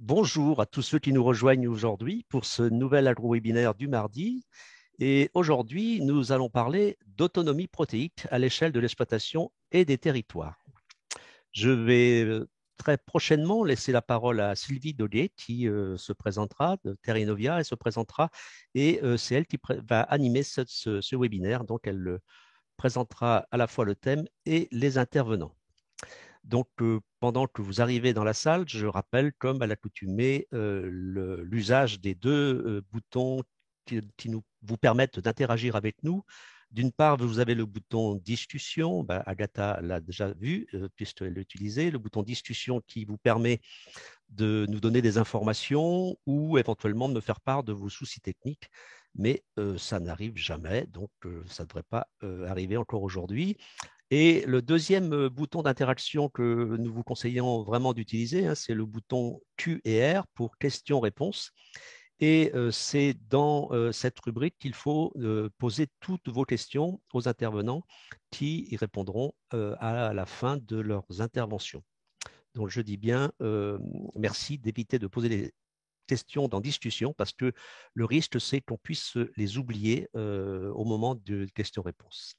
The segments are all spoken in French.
Bonjour à tous ceux qui nous rejoignent aujourd'hui pour ce nouvel agro-webinaire du mardi. Et aujourd'hui, nous allons parler d'autonomie protéique à l'échelle de l'exploitation et des territoires. Je vais très prochainement laisser la parole à Sylvie Daudet qui se présentera de Terrinovia et se présentera. Et c'est elle qui va animer ce webinaire. Donc, elle présentera à la fois le thème et les intervenants. Donc, pendant que vous arrivez dans la salle, je rappelle, comme à l'accoutumée, l'usage des deux boutons qui vous permettent d'interagir avec nous. D'une part, vous avez le bouton discussion. Agatha l'a déjà vu, puisqu'elle l'a utilisé. Le bouton discussion qui vous permet de nous donner des informations ou éventuellement de me faire part de vos soucis techniques. Mais ça n'arrive jamais, donc ça ne devrait pas arriver encore aujourd'hui. Et le deuxième bouton d'interaction que nous vous conseillons vraiment d'utiliser, c'est le bouton Q et R pour questions-réponses. Et c'est dans cette rubrique qu'il faut poser toutes vos questions aux intervenants qui y répondront à la fin de leurs interventions. Donc je dis bien merci d'éviter de poser des questions dans discussion parce que le risque, c'est qu'on puisse les oublier au moment de questions-réponses.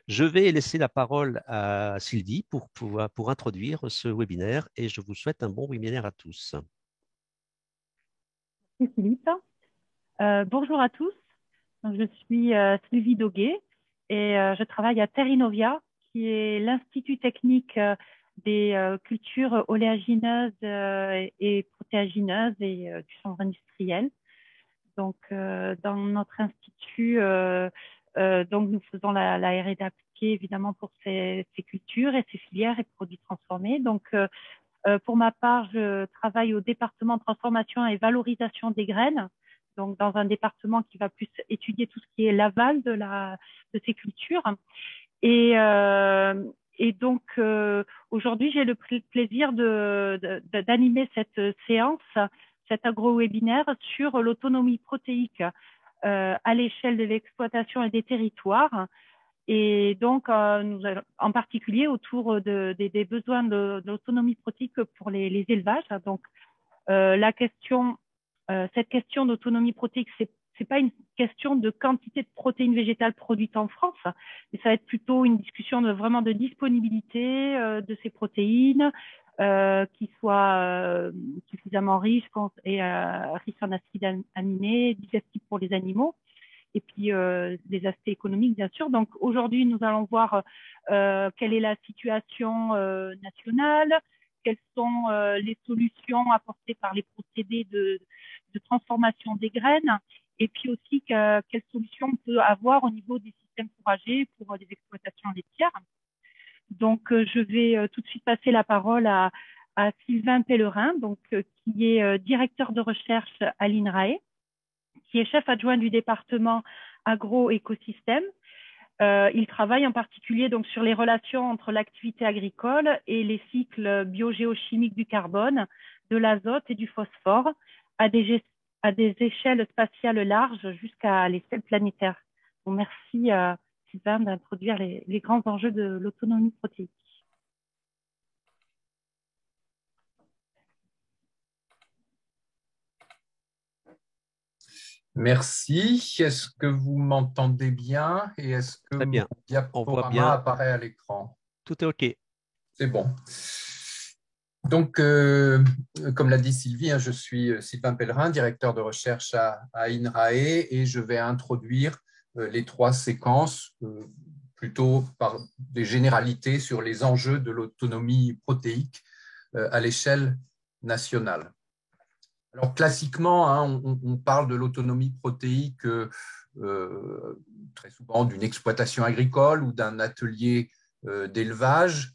Je vais laisser la parole à Sylvie pour introduire ce webinaire et je vous souhaite un bon webinaire à tous. Merci Philippe. Bonjour à tous. Donc, je suis Sylvie Daudet et je travaille à Terrinovia, qui est l'Institut technique des cultures oléagineuses et protéagineuses et du chanvre industriel. Donc, dans notre institut, donc nous faisons la R&D appliquée évidemment pour ces cultures et ces filières et produits transformés. Donc, pour ma part, je travaille au département transformation et valorisation des graines, donc dans un département qui va plus étudier tout ce qui est l'aval de ces cultures. Et, euh, et donc, aujourd'hui, j'ai le plaisir d'animer cette séance, cet agro-webinaire sur l'autonomie protéique à l'échelle de l'exploitation et des territoires. Et donc, nous allons, en particulier autour des besoins de l'autonomie protéique pour les élevages. Donc, cette question d'autonomie protéique, c'est pas une question de quantité de protéines végétales produites en France, mais ça va être plutôt une discussion vraiment de disponibilité de ces protéines, qui soient suffisamment riches et riches en acides aminés, digestibles pour les animaux, et puis des aspects économiques, bien sûr. Donc aujourd'hui, nous allons voir quelle est la situation nationale, quelles sont les solutions apportées par les procédés de transformation des graines, et puis aussi quelles solutions on peut avoir au niveau des systèmes fourragers pour les exploitations laitières. Donc, je vais tout de suite passer la parole à Sylvain Pellerin, donc, qui est directeur de recherche à l'INRAE, qui est chef adjoint du département agro-écosystème. Il travaille en particulier donc sur les relations entre l'activité agricole et les cycles biogéochimiques du carbone, de l'azote et du phosphore à des échelles spatiales larges jusqu'à l'échelle planétaire. Bon, merci Sylvain d'introduire les grands enjeux de l'autonomie protéique. Merci. Est-ce que vous m'entendez bien et est-ce que Très mon bien, on voit diaporama bien, apparaît à l'écran? tout est OK. C'est bon. Donc, comme l'a dit Sylvie, je suis Sylvain Pellerin, directeur de recherche à INRAE, et je vais introduire les trois séquences plutôt par des généralités sur les enjeux de l'autonomie protéique à l'échelle nationale. Alors, classiquement, on parle de l'autonomie protéique très souvent d'une exploitation agricole ou d'un atelier d'élevage.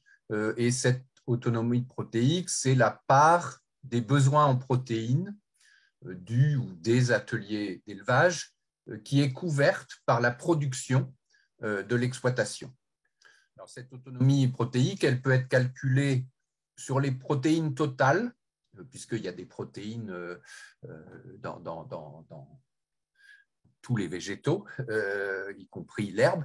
Et cette autonomie protéique, c'est la part des besoins en protéines du ou des ateliers d'élevage qui est couverte par la production de l'exploitation. Alors, cette autonomie protéique, elle peut être calculée sur les protéines totales, puisqu'il y a des protéines dans tous les végétaux, y compris l'herbe,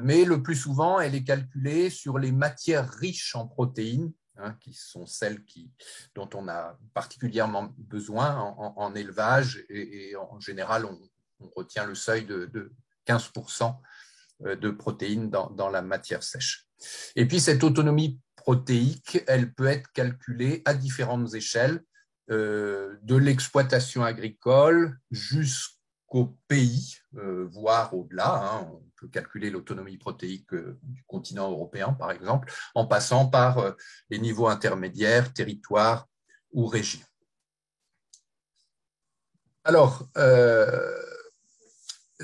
mais le plus souvent, elle est calculée sur les matières riches en protéines, hein, qui sont celles dont on a particulièrement besoin en élevage, et en général, on retient le seuil de 15% de protéines dans la matière sèche. Et puis, cette autonomie protéique, elle peut être calculée à différentes échelles, de l'exploitation agricole jusqu'au pays, voire au-delà. Hein. On peut calculer l'autonomie protéique du continent européen, par exemple, en passant par les niveaux intermédiaires, territoires ou régions. Alors,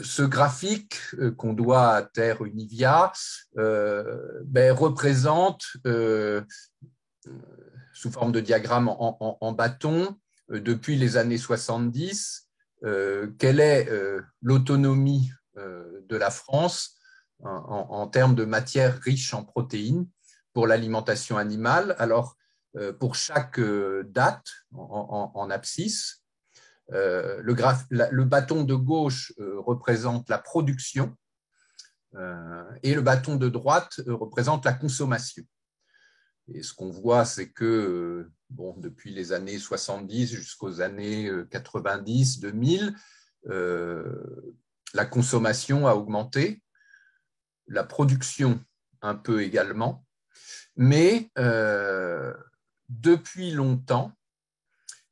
ce graphique qu'on doit à Terre Univia représente, sous forme de diagramme en bâton, depuis les années 70, quelle est l'autonomie de la France en termes de matières riches en protéines pour l'alimentation animale. Alors, pour chaque date en abscisse, le bâton de gauche représente la production et le bâton de droite représente la consommation. Et ce qu'on voit, c'est que depuis les années 70 jusqu'aux années 90, 2000, la consommation a augmenté, la production un peu également, mais depuis longtemps,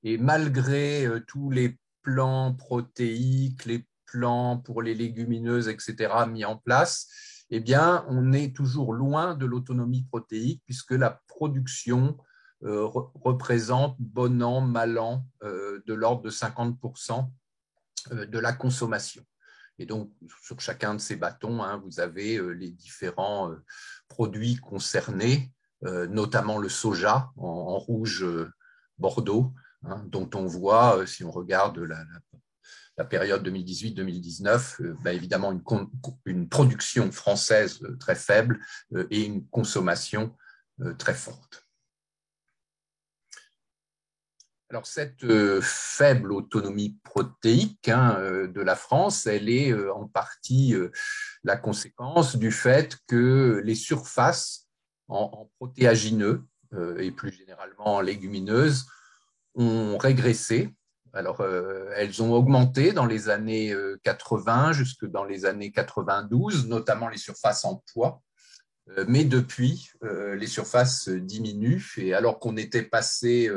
et malgré tous les plans protéiques, les plans pour les légumineuses, etc., mis en place, eh bien, on est toujours loin de l'autonomie protéique, puisque la production représente, bon an, mal an, de l'ordre de 50% de la consommation. Et donc, sur chacun de ces bâtons, hein, vous avez les différents produits concernés, notamment le soja en rouge bordeaux, hein, dont on voit, si on regarde la période 2018-2019, évidemment une production française très faible et une consommation très forte. Alors, cette faible autonomie protéique de la France, elle est en partie la conséquence du fait que les surfaces en protéagineux et plus généralement en légumineuses ont régressé. Alors, elles ont augmenté dans les années 80 jusque dans les années 92, notamment les surfaces en pois. Mais depuis, les surfaces diminuent. Et alors qu'on était passé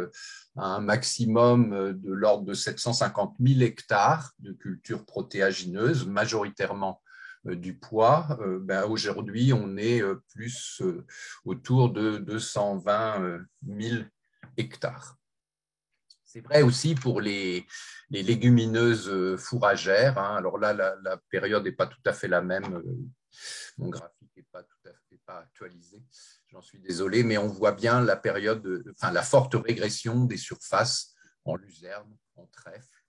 à un maximum de l'ordre de 750 000 hectares de cultures protéagineuses, majoritairement du pois, aujourd'hui, on est plus autour de 220 000 hectares. C'est vrai aussi pour les légumineuses fourragères. Hein. Alors là, la période n'est pas tout à fait la même. Mon graphique n'est pas tout à fait actualisé. J'en suis désolé, mais on voit bien la forte régression des surfaces en luzerne, en trèfle,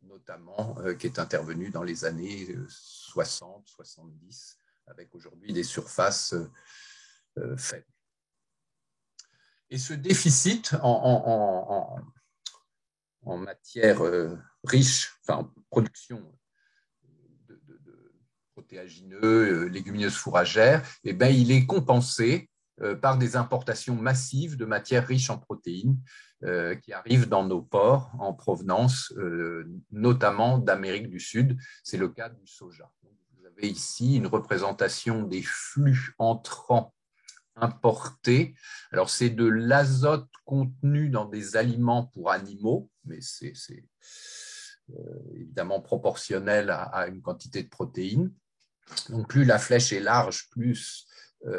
notamment, qui est intervenue dans les années 60-70, avec aujourd'hui des surfaces faibles. Et ce déficit en matière riche, en production de protéagineux, légumineuses fourragères, il est compensé par des importations massives de matières riches en protéines qui arrivent dans nos ports en provenance notamment d'Amérique du Sud. C'est le cas du soja. Donc, vous avez ici une représentation des flux entrants importés. Alors, c'est de l'azote contenu dans des aliments pour animaux, mais c'est évidemment proportionnel à une quantité de protéines. Donc, plus la flèche est large, plus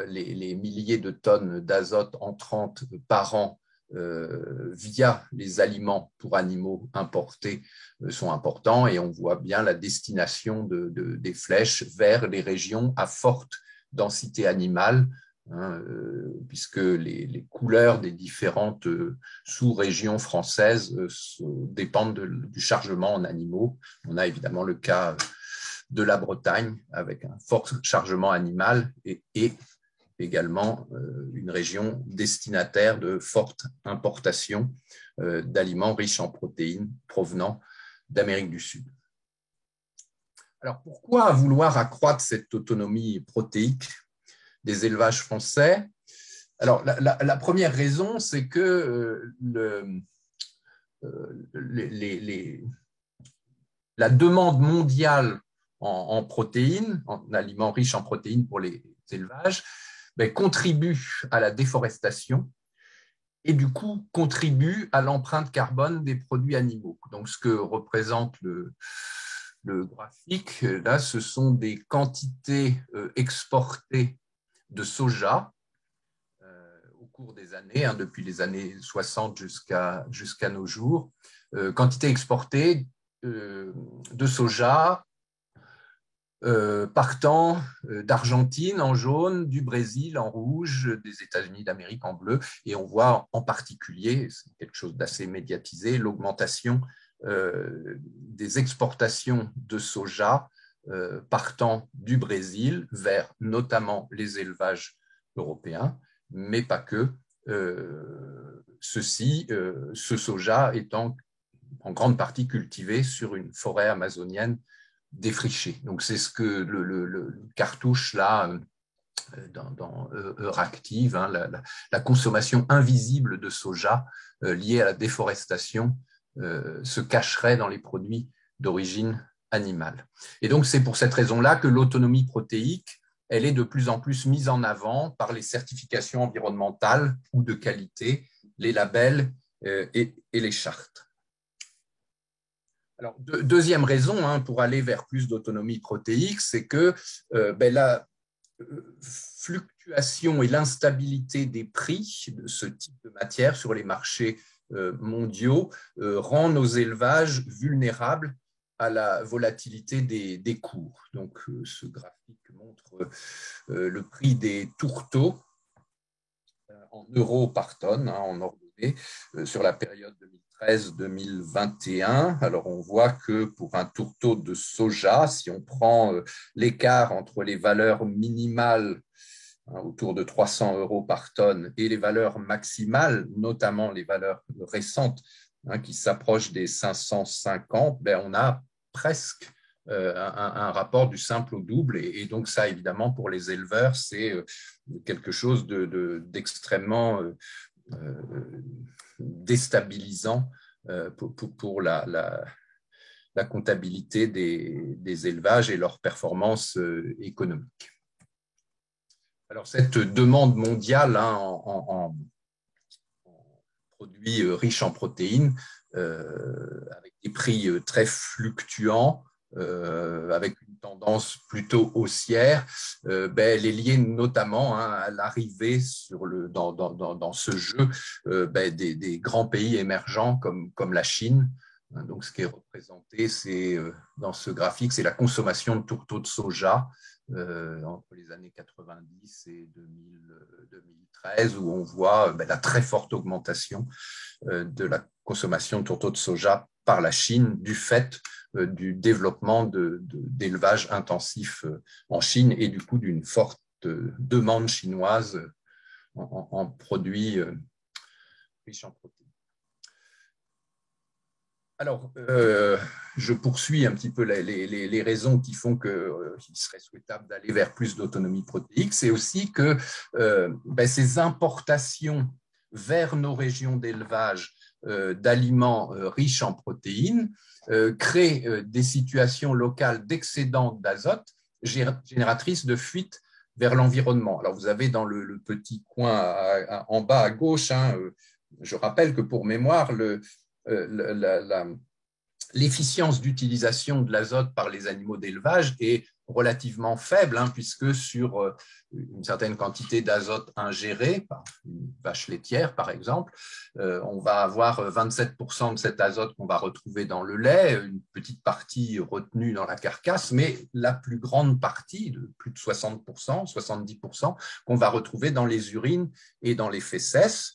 les milliers de tonnes d'azote entrantes par an via les aliments pour animaux importés sont importants, et on voit bien la destination des flèches vers les régions à forte densité animale, puisque les couleurs des différentes sous-régions françaises dépendent du chargement en animaux. On a évidemment le cas de la Bretagne avec un fort chargement animal et également une région destinataire de fortes importations d'aliments riches en protéines provenant d'Amérique du Sud. Alors, pourquoi vouloir accroître cette autonomie protéique des élevages français? Alors, la première raison, c'est que la demande mondiale en protéines, en aliments riches en protéines pour les élevages, contribue à la déforestation et du coup contribue à l'empreinte carbone des produits animaux. Donc, ce que représente le graphique, là, ce sont des quantités exportées de soja au cours des années, depuis les années 60 jusqu'à nos jours, quantités exportées de soja partant d'Argentine en jaune, du Brésil en rouge, des États-Unis d'Amérique en bleu, et on voit en particulier, c'est quelque chose d'assez médiatisé, l'augmentation des exportations de soja partant du Brésil vers notamment les élevages européens, mais pas que. Ce soja étant en grande partie cultivé sur une forêt amazonienne défriché. Donc, c'est ce que le cartouche là dans Euractiv, la consommation invisible de soja liée à la déforestation se cacherait dans les produits d'origine animale. Et donc, c'est pour cette raison-là que l'autonomie protéique, elle est de plus en plus mise en avant par les certifications environnementales ou de qualité, les labels et les chartes. Alors, deuxième raison pour aller vers plus d'autonomie protéique, c'est que la fluctuation et l'instabilité des prix de ce type de matière sur les marchés mondiaux rend nos élevages vulnérables à la volatilité des cours. Donc, ce graphique montre le prix des tourteaux en euros par tonne, en ordonnée, sur la période 2013-2021. Alors, on voit que pour un tourteau de soja, si on prend l'écart entre les valeurs minimales autour de 300 euros par tonne et les valeurs maximales, notamment les valeurs récentes qui s'approchent des 550, on a presque un rapport du simple au double. Et donc ça, évidemment, pour les éleveurs, c'est quelque chose d'extrêmement déstabilisant pour la comptabilité des élevages et leur performance économique. Alors, cette demande mondiale en produits riches en protéines, avec des prix très fluctuants, avec une tendance plutôt haussière, elle est liée notamment à l'arrivée dans ce jeu des grands pays émergents comme la Chine. Donc, ce qui est représenté, dans ce graphique, c'est la consommation de tourteaux de soja entre les années 90 et 2013, où on voit la très forte augmentation de la consommation de tourteaux de soja par la Chine du fait du développement d'élevage intensif en Chine et du coup d'une forte demande chinoise en produits riches en protéines. Alors, je poursuis un petit peu les raisons qui font qu'il serait souhaitable d'aller vers plus d'autonomie protéique. C'est aussi que ces importations vers nos régions d'élevage d'aliments riches en protéines créent des situations locales d'excédent d'azote génératrices de fuite vers l'environnement. Alors, vous avez dans le petit coin en bas à gauche, je rappelle que pour mémoire, l'efficience d'utilisation de l'azote par les animaux d'élevage est relativement faible, puisque sur une certaine quantité d'azote ingérée par une vache laitière, par exemple, on va avoir 27% de cet azote qu'on va retrouver dans le lait, une petite partie retenue dans la carcasse, mais la plus grande partie, de plus de 60%, 70%, qu'on va retrouver dans les urines et dans les fécès,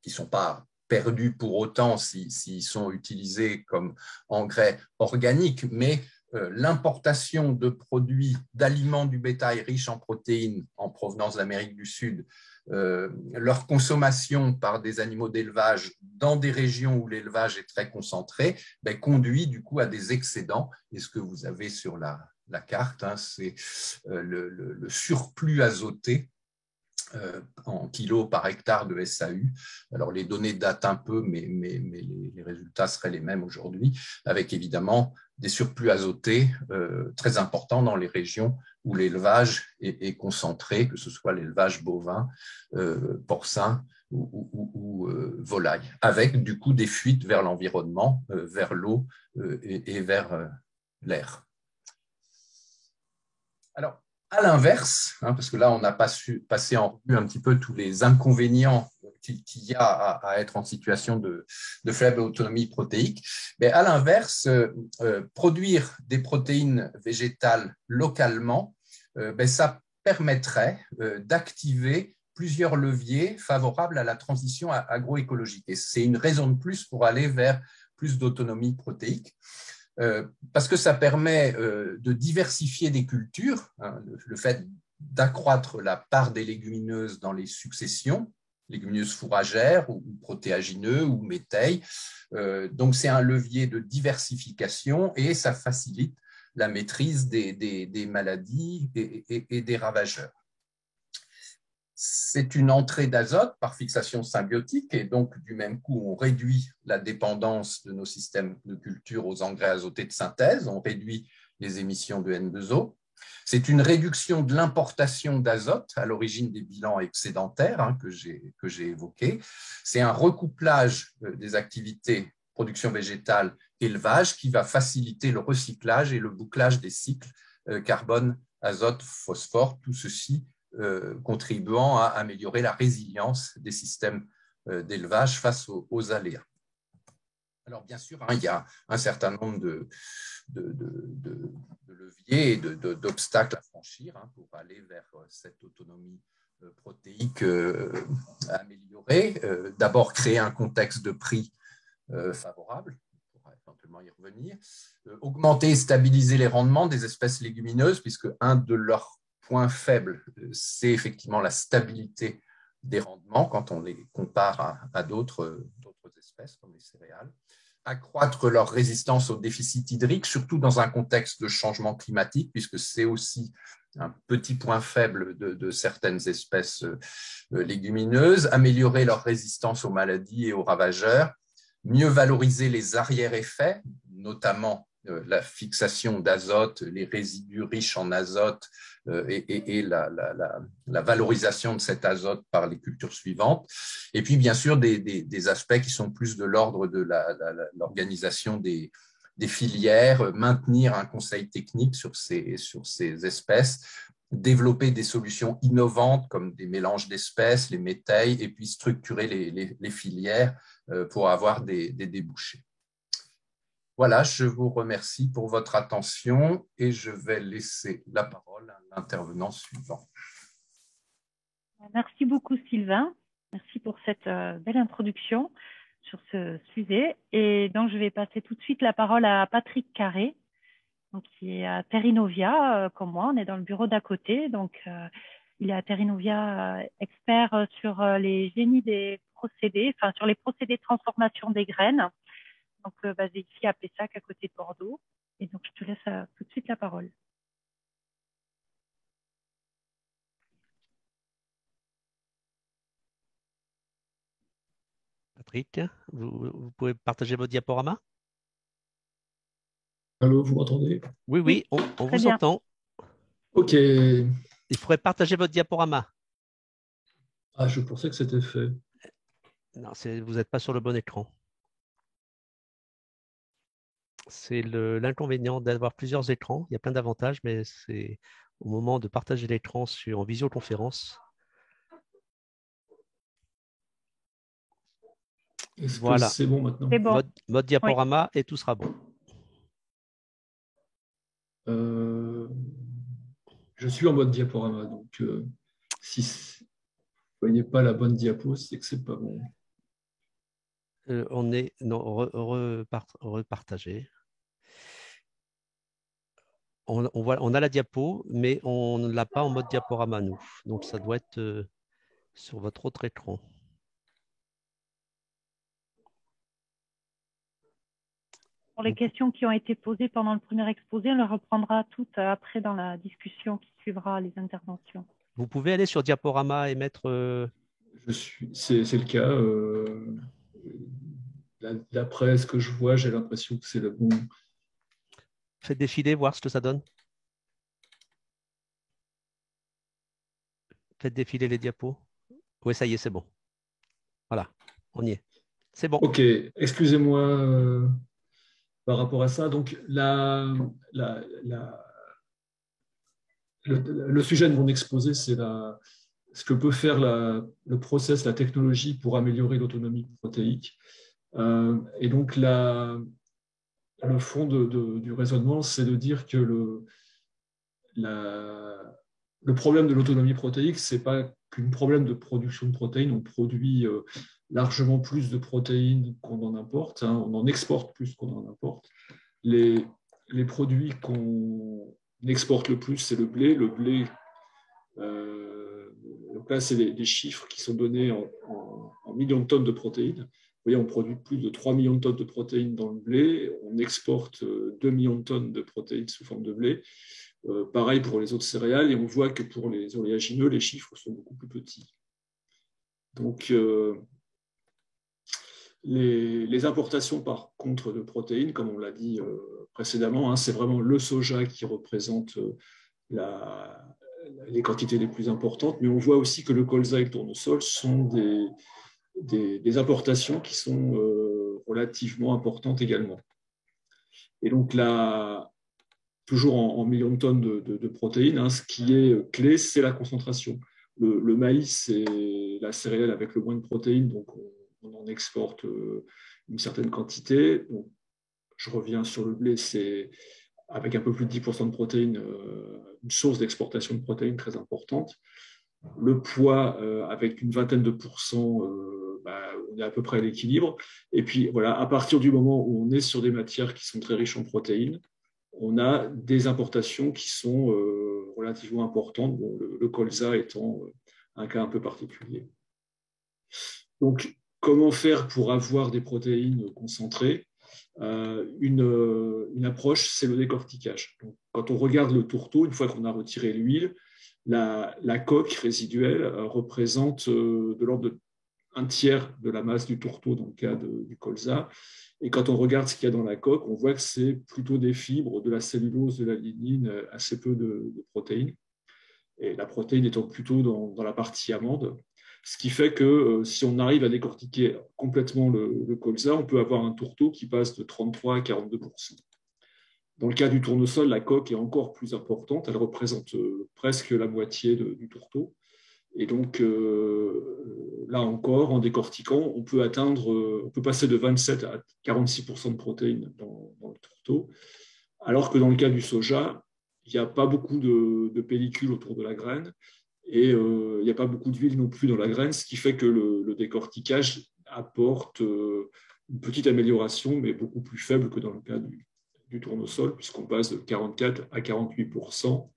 qui ne sont pas perdus pour autant s'ils sont utilisés comme engrais organiques, mais l'importation de produits, d'aliments du bétail riches en protéines en provenance d'Amérique du Sud, leur consommation par des animaux d'élevage dans des régions où l'élevage est très concentré, conduit du coup à des excédents. Et ce que vous avez sur la carte, c'est le surplus azoté en kilos par hectare de SAU. Alors, les données datent un peu, mais les résultats seraient les mêmes aujourd'hui, avec évidemment des surplus azotés très importants dans les régions où l'élevage est concentré, que ce soit l'élevage bovin, porcin ou volaille, avec du coup des fuites vers l'environnement, vers l'eau et vers l'air. Alors, à l'inverse, parce que là, on n'a pas su passer en revue un petit peu tous les inconvénients qu'il y a à être en situation de faible autonomie protéique, mais à l'inverse, produire des protéines végétales localement, ça permettrait d'activer plusieurs leviers favorables à la transition agroécologique. Et c'est une raison de plus pour aller vers plus d'autonomie protéique. Parce que ça permet de diversifier des cultures, le fait d'accroître la part des légumineuses dans les successions, légumineuses fourragères ou protéagineux ou métailles. Donc, c'est un levier de diversification et ça facilite la maîtrise des maladies et des ravageurs. C'est une entrée d'azote par fixation symbiotique et donc du même coup, on réduit la dépendance de nos systèmes de culture aux engrais azotés de synthèse, on réduit les émissions de N2O. C'est une réduction de l'importation d'azote à l'origine des bilans excédentaires que j'ai évoqués. C'est un recouplage des activités production végétale, élevage qui va faciliter le recyclage et le bouclage des cycles carbone, azote, phosphore, tout ceci contribuant à améliorer la résilience des systèmes d'élevage face aux aléas. Alors, bien sûr, il y a un certain nombre de leviers et d'obstacles à franchir pour aller vers cette autonomie protéique améliorée. D'abord, créer un contexte de prix favorable, on pourra éventuellement y revenir. Augmenter et stabiliser les rendements des espèces légumineuses, puisque un de leurs point faible, c'est effectivement la stabilité des rendements quand on les compare à d'autres espèces comme les céréales. Accroître leur résistance au déficit hydrique, surtout dans un contexte de changement climatique, puisque c'est aussi un petit point faible de certaines espèces légumineuses. Améliorer leur résistance aux maladies et aux ravageurs. Mieux valoriser les arrière-effets, notamment la fixation d'azote, les résidus riches en azote et la valorisation de cet azote par les cultures suivantes. Et puis, bien sûr, des aspects qui sont plus de l'ordre de l'organisation des filières, maintenir un conseil technique sur ces espèces, développer des solutions innovantes comme des mélanges d'espèces, les métailles, et puis structurer les filières pour avoir des débouchés. Voilà, je vous remercie pour votre attention et je vais laisser la parole à l'intervenant suivant. Merci beaucoup, Sylvain. Merci pour cette belle introduction sur ce sujet. Et donc, je vais passer tout de suite la parole à Patrick Carré, donc, qui est à Terrinovia, comme moi. On est dans le bureau d'à côté. Donc, il est à Terrinovia expert sur les génies des procédés, enfin, sur les procédés de transformation des graines. Donc, basé ici à Pessac, à côté de Bordeaux. Et donc, je te laisse tout de suite la parole. Patrick, vous pouvez partager votre diaporama? Allô, vous m'entendez? Oui, on vous bien. entend. Ok. Il faudrait partager votre diaporama. Ah, je pensais que c'était fait. Non, vous n'êtes pas sur le bon écran. C'est l'inconvénient d'avoir plusieurs écrans. Il y a plein d'avantages, mais c'est au moment de partager l'écran en visioconférence. Est-ce Voilà. que c'est bon maintenant? C'est bon. Mode diaporama et tout sera bon. Je suis en mode diaporama, donc si vous ne voyez pas la bonne diapo, c'est que c'est pas bon. On est repartagé. On a la diapo, mais on ne l'a pas en mode diaporama, nous. Donc, ça doit être sur votre autre écran. Pour les questions qui ont été posées pendant le premier exposé, on les reprendra toutes après dans la discussion qui suivra les interventions. Vous pouvez aller sur Diaporama et mettre... C'est le cas. D'après ce que je vois, j'ai l'impression que c'est le bon. Faites défiler, voir ce que ça donne. Faites défiler les diapos. Oui, ça y est, c'est bon. Voilà, on y est. C'est bon. Ok, excusez-moi par rapport à ça. Donc, le sujet de mon exposé, c'est ce que peut faire le process, la technologie pour améliorer l'autonomie protéique. Et donc, le fond du raisonnement, c'est de dire que le problème de l'autonomie protéique, ce n'est pas qu'un problème de production de protéines. On produit largement plus de protéines qu'on en importe. Hein. On en exporte plus qu'on en importe. Les produits qu'on exporte le plus, c'est le blé. Le blé, donc là, c'est des chiffres qui sont donnés en millions de tonnes de protéines. Vous voyez, on produit plus de 3 millions de tonnes de protéines dans le blé. On exporte 2 millions de tonnes de protéines sous forme de blé. Pareil pour les autres céréales. Et on voit que pour les oléagineux, les chiffres sont beaucoup plus petits. Donc, les importations, par contre, de protéines, comme on l'a dit précédemment, hein, c'est vraiment le soja qui représente les quantités les plus importantes. Mais on voit aussi que le colza et le tournesol sont des importations qui sont relativement importantes également. Et donc là, toujours en millions de tonnes de protéines, hein, ce qui est clé, c'est la concentration. Le maïs, c'est la céréale avec le moins de protéines, donc on en exporte une certaine quantité. Donc, je reviens sur le blé, c'est avec un peu plus de 10% de protéines, une source d'exportation de protéines très importante. Le poids, avec une vingtaine de pourcents, on est à peu près à l'équilibre. Et puis, voilà, à partir du moment où on est sur des matières qui sont très riches en protéines, on a des importations qui sont relativement importantes, bon, le colza étant un cas un peu particulier. Donc, comment faire pour avoir des protéines concentrées ? Une approche, c'est le décortiquage. Donc, quand on regarde le tourteau, une fois qu'on a retiré l'huile, la coque résiduelle représente de l'ordre d'un tiers de la masse du tourteau dans le cas du colza. Et quand on regarde ce qu'il y a dans la coque, on voit que c'est plutôt des fibres, de la cellulose, de la lignine, assez peu de protéines. Et la protéine étant plutôt dans la partie amande. Ce qui fait que si on arrive à décortiquer complètement le colza, on peut avoir un tourteau qui passe de 33 à 42%. Dans le cas du tournesol, la coque est encore plus importante. Elle représente presque la moitié du tourteau. Et donc, là encore, en décortiquant, on peut passer de 27 à 46% de protéines dans le tourteau, alors que dans le cas du soja, il n'y a pas beaucoup de pellicule autour de la graine et il n'y a pas beaucoup d'huile non plus dans la graine, ce qui fait que le décortiquage apporte une petite amélioration, mais beaucoup plus faible que dans le cas du tournesol, puisqu'on passe de 44 à 48%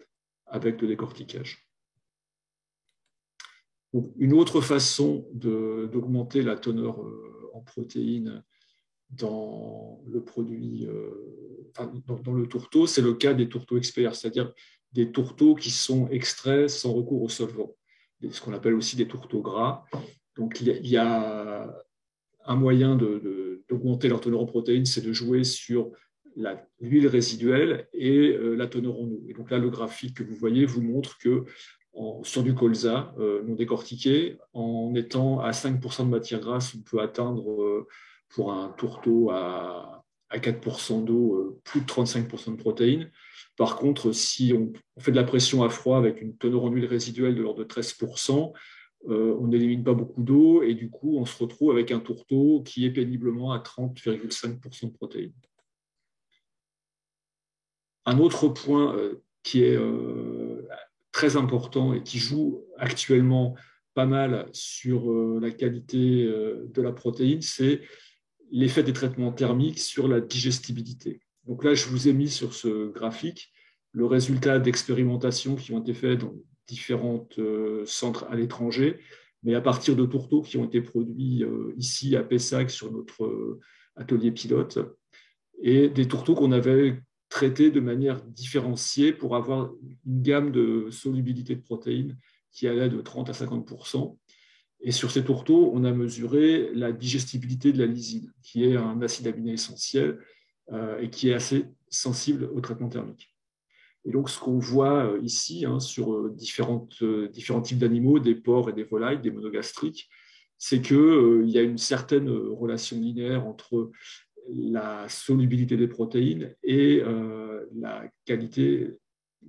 avec le décortiquage. Donc, une autre façon d'augmenter la teneur en protéines dans le produit, dans le tourteau, c'est le cas des tourteaux experts, c'est-à-dire des tourteaux qui sont extraits sans recours au solvant, ce qu'on appelle aussi des tourteaux gras. Donc, il y a un moyen d'augmenter leur teneur en protéines, c'est de jouer sur l'huile résiduelle et la teneur en eau. Et donc là, le graphique que vous voyez vous montre que sur du colza non décortiqué, en étant à 5% de matière grasse, on peut atteindre pour un tourteau à 4% d'eau, plus de 35% de protéines. Par contre, si on fait de la pression à froid avec une teneur en huile résiduelle de l'ordre de 13%, on n'élimine pas beaucoup d'eau et du coup, on se retrouve avec un tourteau qui est péniblement à 30,5% de protéines. Un autre point qui est très important et qui joue actuellement pas mal sur la qualité de la protéine, c'est l'effet des traitements thermiques sur la digestibilité. Donc là, je vous ai mis sur ce graphique le résultat d'expérimentations qui ont été faites dans différents centres à l'étranger, mais à partir de tourteaux qui ont été produits ici à Pessac sur notre atelier pilote, et des tourteaux qu'on avait traités de manière différenciée pour avoir une gamme de solubilité de protéines qui allait de 30 à 50%. Et sur ces tourteaux, on a mesuré la digestibilité de la lysine, qui est un acide aminé essentiel et qui est assez sensible au traitement thermique. Et donc, ce qu'on voit ici sur différents types d'animaux, des porcs et des volailles, des monogastriques, c'est qu'il y a une certaine relation linéaire entre la solubilité des protéines et la qualité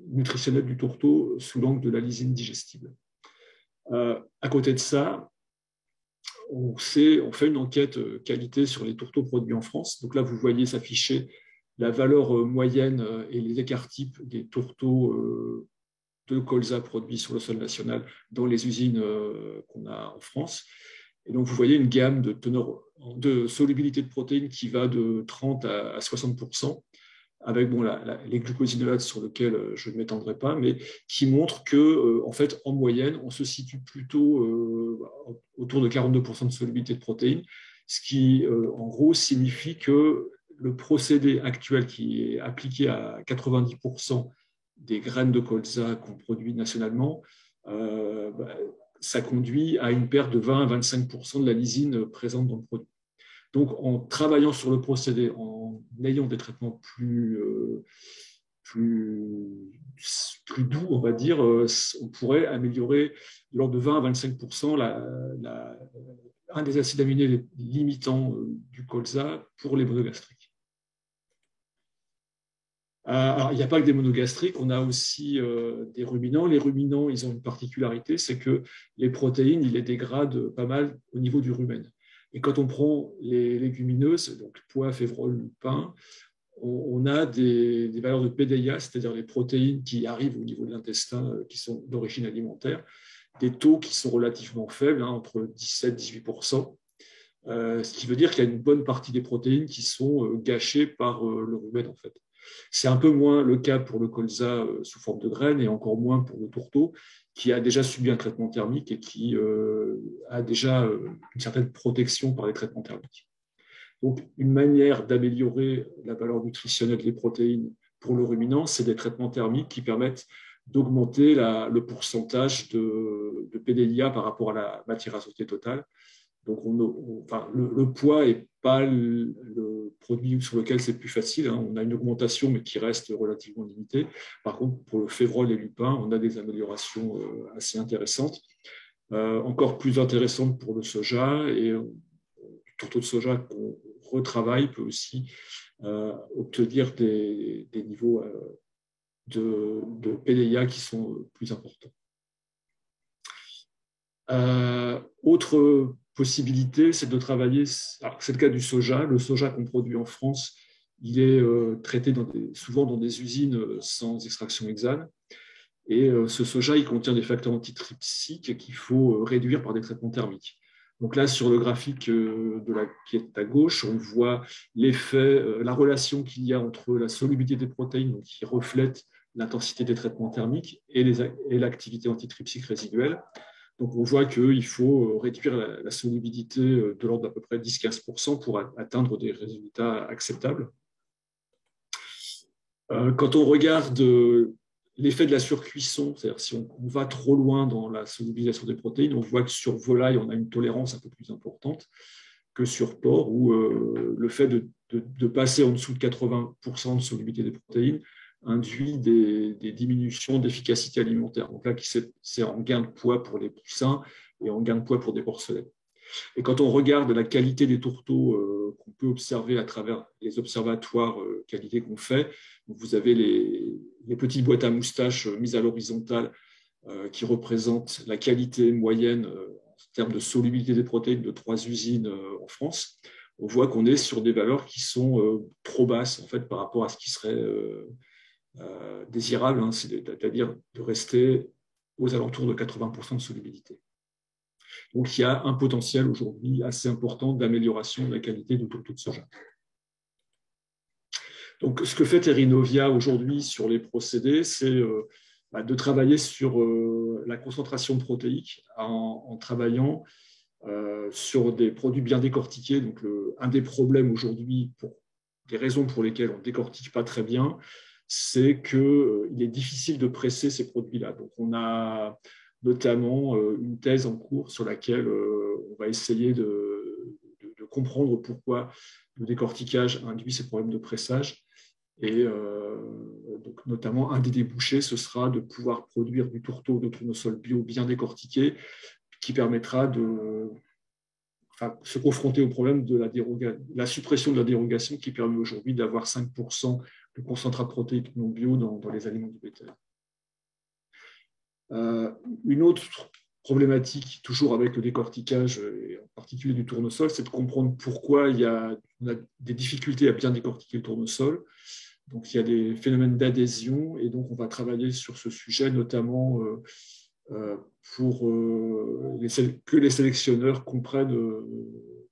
nutritionnelle du tourteau sous l'angle de la lysine digestible. À côté de ça, on fait une enquête qualité sur les tourteaux produits en France. Donc là, vous voyez s'afficher la valeur moyenne et les écarts types des tourteaux de colza produits sur le sol national dans les usines qu'on a en France. Et donc, vous voyez une gamme de solubilité de protéines qui va de 30 à 60%, avec les glucosinolates sur lesquels je ne m'étendrai pas, mais qui montrent que, en fait, en moyenne, on se situe plutôt autour de 42% de solubilité de protéines, ce qui, en gros, signifie que le procédé actuel qui est appliqué à 90% des graines de colza qu'on produit nationalement, ça conduit à une perte de 20 à 25% de la lysine présente dans le produit. Donc, en travaillant sur le procédé, en ayant des traitements plus doux, on va dire, on pourrait améliorer de l'ordre de 20 à 25% un des acides aminés limitants du colza pour les monogastriques. Alors, il n'y a pas que des monogastriques, on a aussi des ruminants. Les ruminants, ils ont une particularité, c'est que les protéines, ils les dégradent pas mal au niveau du rumen. Et quand on prend les légumineuses, donc pois, févrole, lupin, on a des valeurs de PDIA, c'est-à-dire les protéines qui arrivent au niveau de l'intestin, qui sont d'origine alimentaire, des taux qui sont relativement faibles, entre 17 et 18%, ce qui veut dire qu'il y a une bonne partie des protéines qui sont gâchées par le rumen, en fait. C'est un peu moins le cas pour le colza sous forme de graines et encore moins pour le tourteau qui a déjà subi un traitement thermique et qui a déjà une certaine protection par les traitements thermiques. Donc, une manière d'améliorer la valeur nutritionnelle des protéines pour le ruminant, c'est des traitements thermiques qui permettent d'augmenter le pourcentage de PDIA par rapport à la matière azotée totale. Donc, le pois n'est pas le produit sur lequel c'est plus facile. On a une augmentation, mais qui reste relativement limitée. Par contre, pour le févrole et le lupin, on a des améliorations assez intéressantes. Encore plus intéressantes pour le soja. Et le tourteau de soja qu'on retravaille peut aussi obtenir des niveaux de PDIA qui sont plus importants. Autre possibilité, c'est de travailler, alors c'est le cas du soja. Le soja qu'on produit en France, il est traité souvent dans des usines sans extraction hexane. Et ce soja, il contient des facteurs antitrypsiques qu'il faut réduire par des traitements thermiques. Donc là, sur le graphique qui est à gauche, on voit l'effet, la relation qu'il y a entre la solubilité des protéines, donc qui reflète l'intensité des traitements thermiques, et l'activité antitrypsique résiduelle. Donc, on voit qu'il faut réduire la solubilité de l'ordre d'à peu près 10-15% pour atteindre des résultats acceptables. Quand on regarde l'effet de la surcuisson, c'est-à-dire si on va trop loin dans la solubilisation des protéines, on voit que sur volaille, on a une tolérance un peu plus importante que sur porc, où le fait de passer en dessous de 80% de solubilité des protéines induit des diminutions d'efficacité alimentaire. Donc là, c'est en gain de poids pour les poussins et en gain de poids pour des porcelets. Et quand on regarde la qualité des tourteaux qu'on peut observer à travers les observatoires qualité qu'on fait, vous avez les petites boîtes à moustaches mises à l'horizontale qui représentent la qualité moyenne en termes de solubilité des protéines de 3 usines en France. On voit qu'on est sur des valeurs qui sont trop basses en fait, par rapport à ce qui serait désirable, c'est-à-dire de rester aux alentours de 80% de solubilité. Donc, il y a un potentiel aujourd'hui assez important d'amélioration de la qualité du tourteau de soja. Donc, ce que fait Terinovia aujourd'hui sur les procédés, c'est de travailler sur la concentration protéique en travaillant sur des produits bien décortiqués. Donc, un des problèmes aujourd'hui, pour des raisons pour lesquelles on ne décortique pas très bien, c'est qu'il est difficile de presser ces produits-là. Donc, on a notamment une thèse en cours sur laquelle on va essayer de comprendre pourquoi le décortiquage induit ces problèmes de pressage. Et donc, notamment, un des débouchés, ce sera de pouvoir produire du tourteau de tournesol bio bien décortiqué, qui permettra de se confronter au problème de la suppression de la dérogation qui permet aujourd'hui d'avoir 5% de concentrat protéique non bio dans les aliments du bétail. Une autre problématique, toujours avec le décortiquage, et en particulier du tournesol, c'est de comprendre pourquoi on a des difficultés à bien décortiquer le tournesol. Donc, il y a des phénomènes d'adhésion, et donc on va travailler sur ce sujet, notamment pour que les sélectionneurs comprennent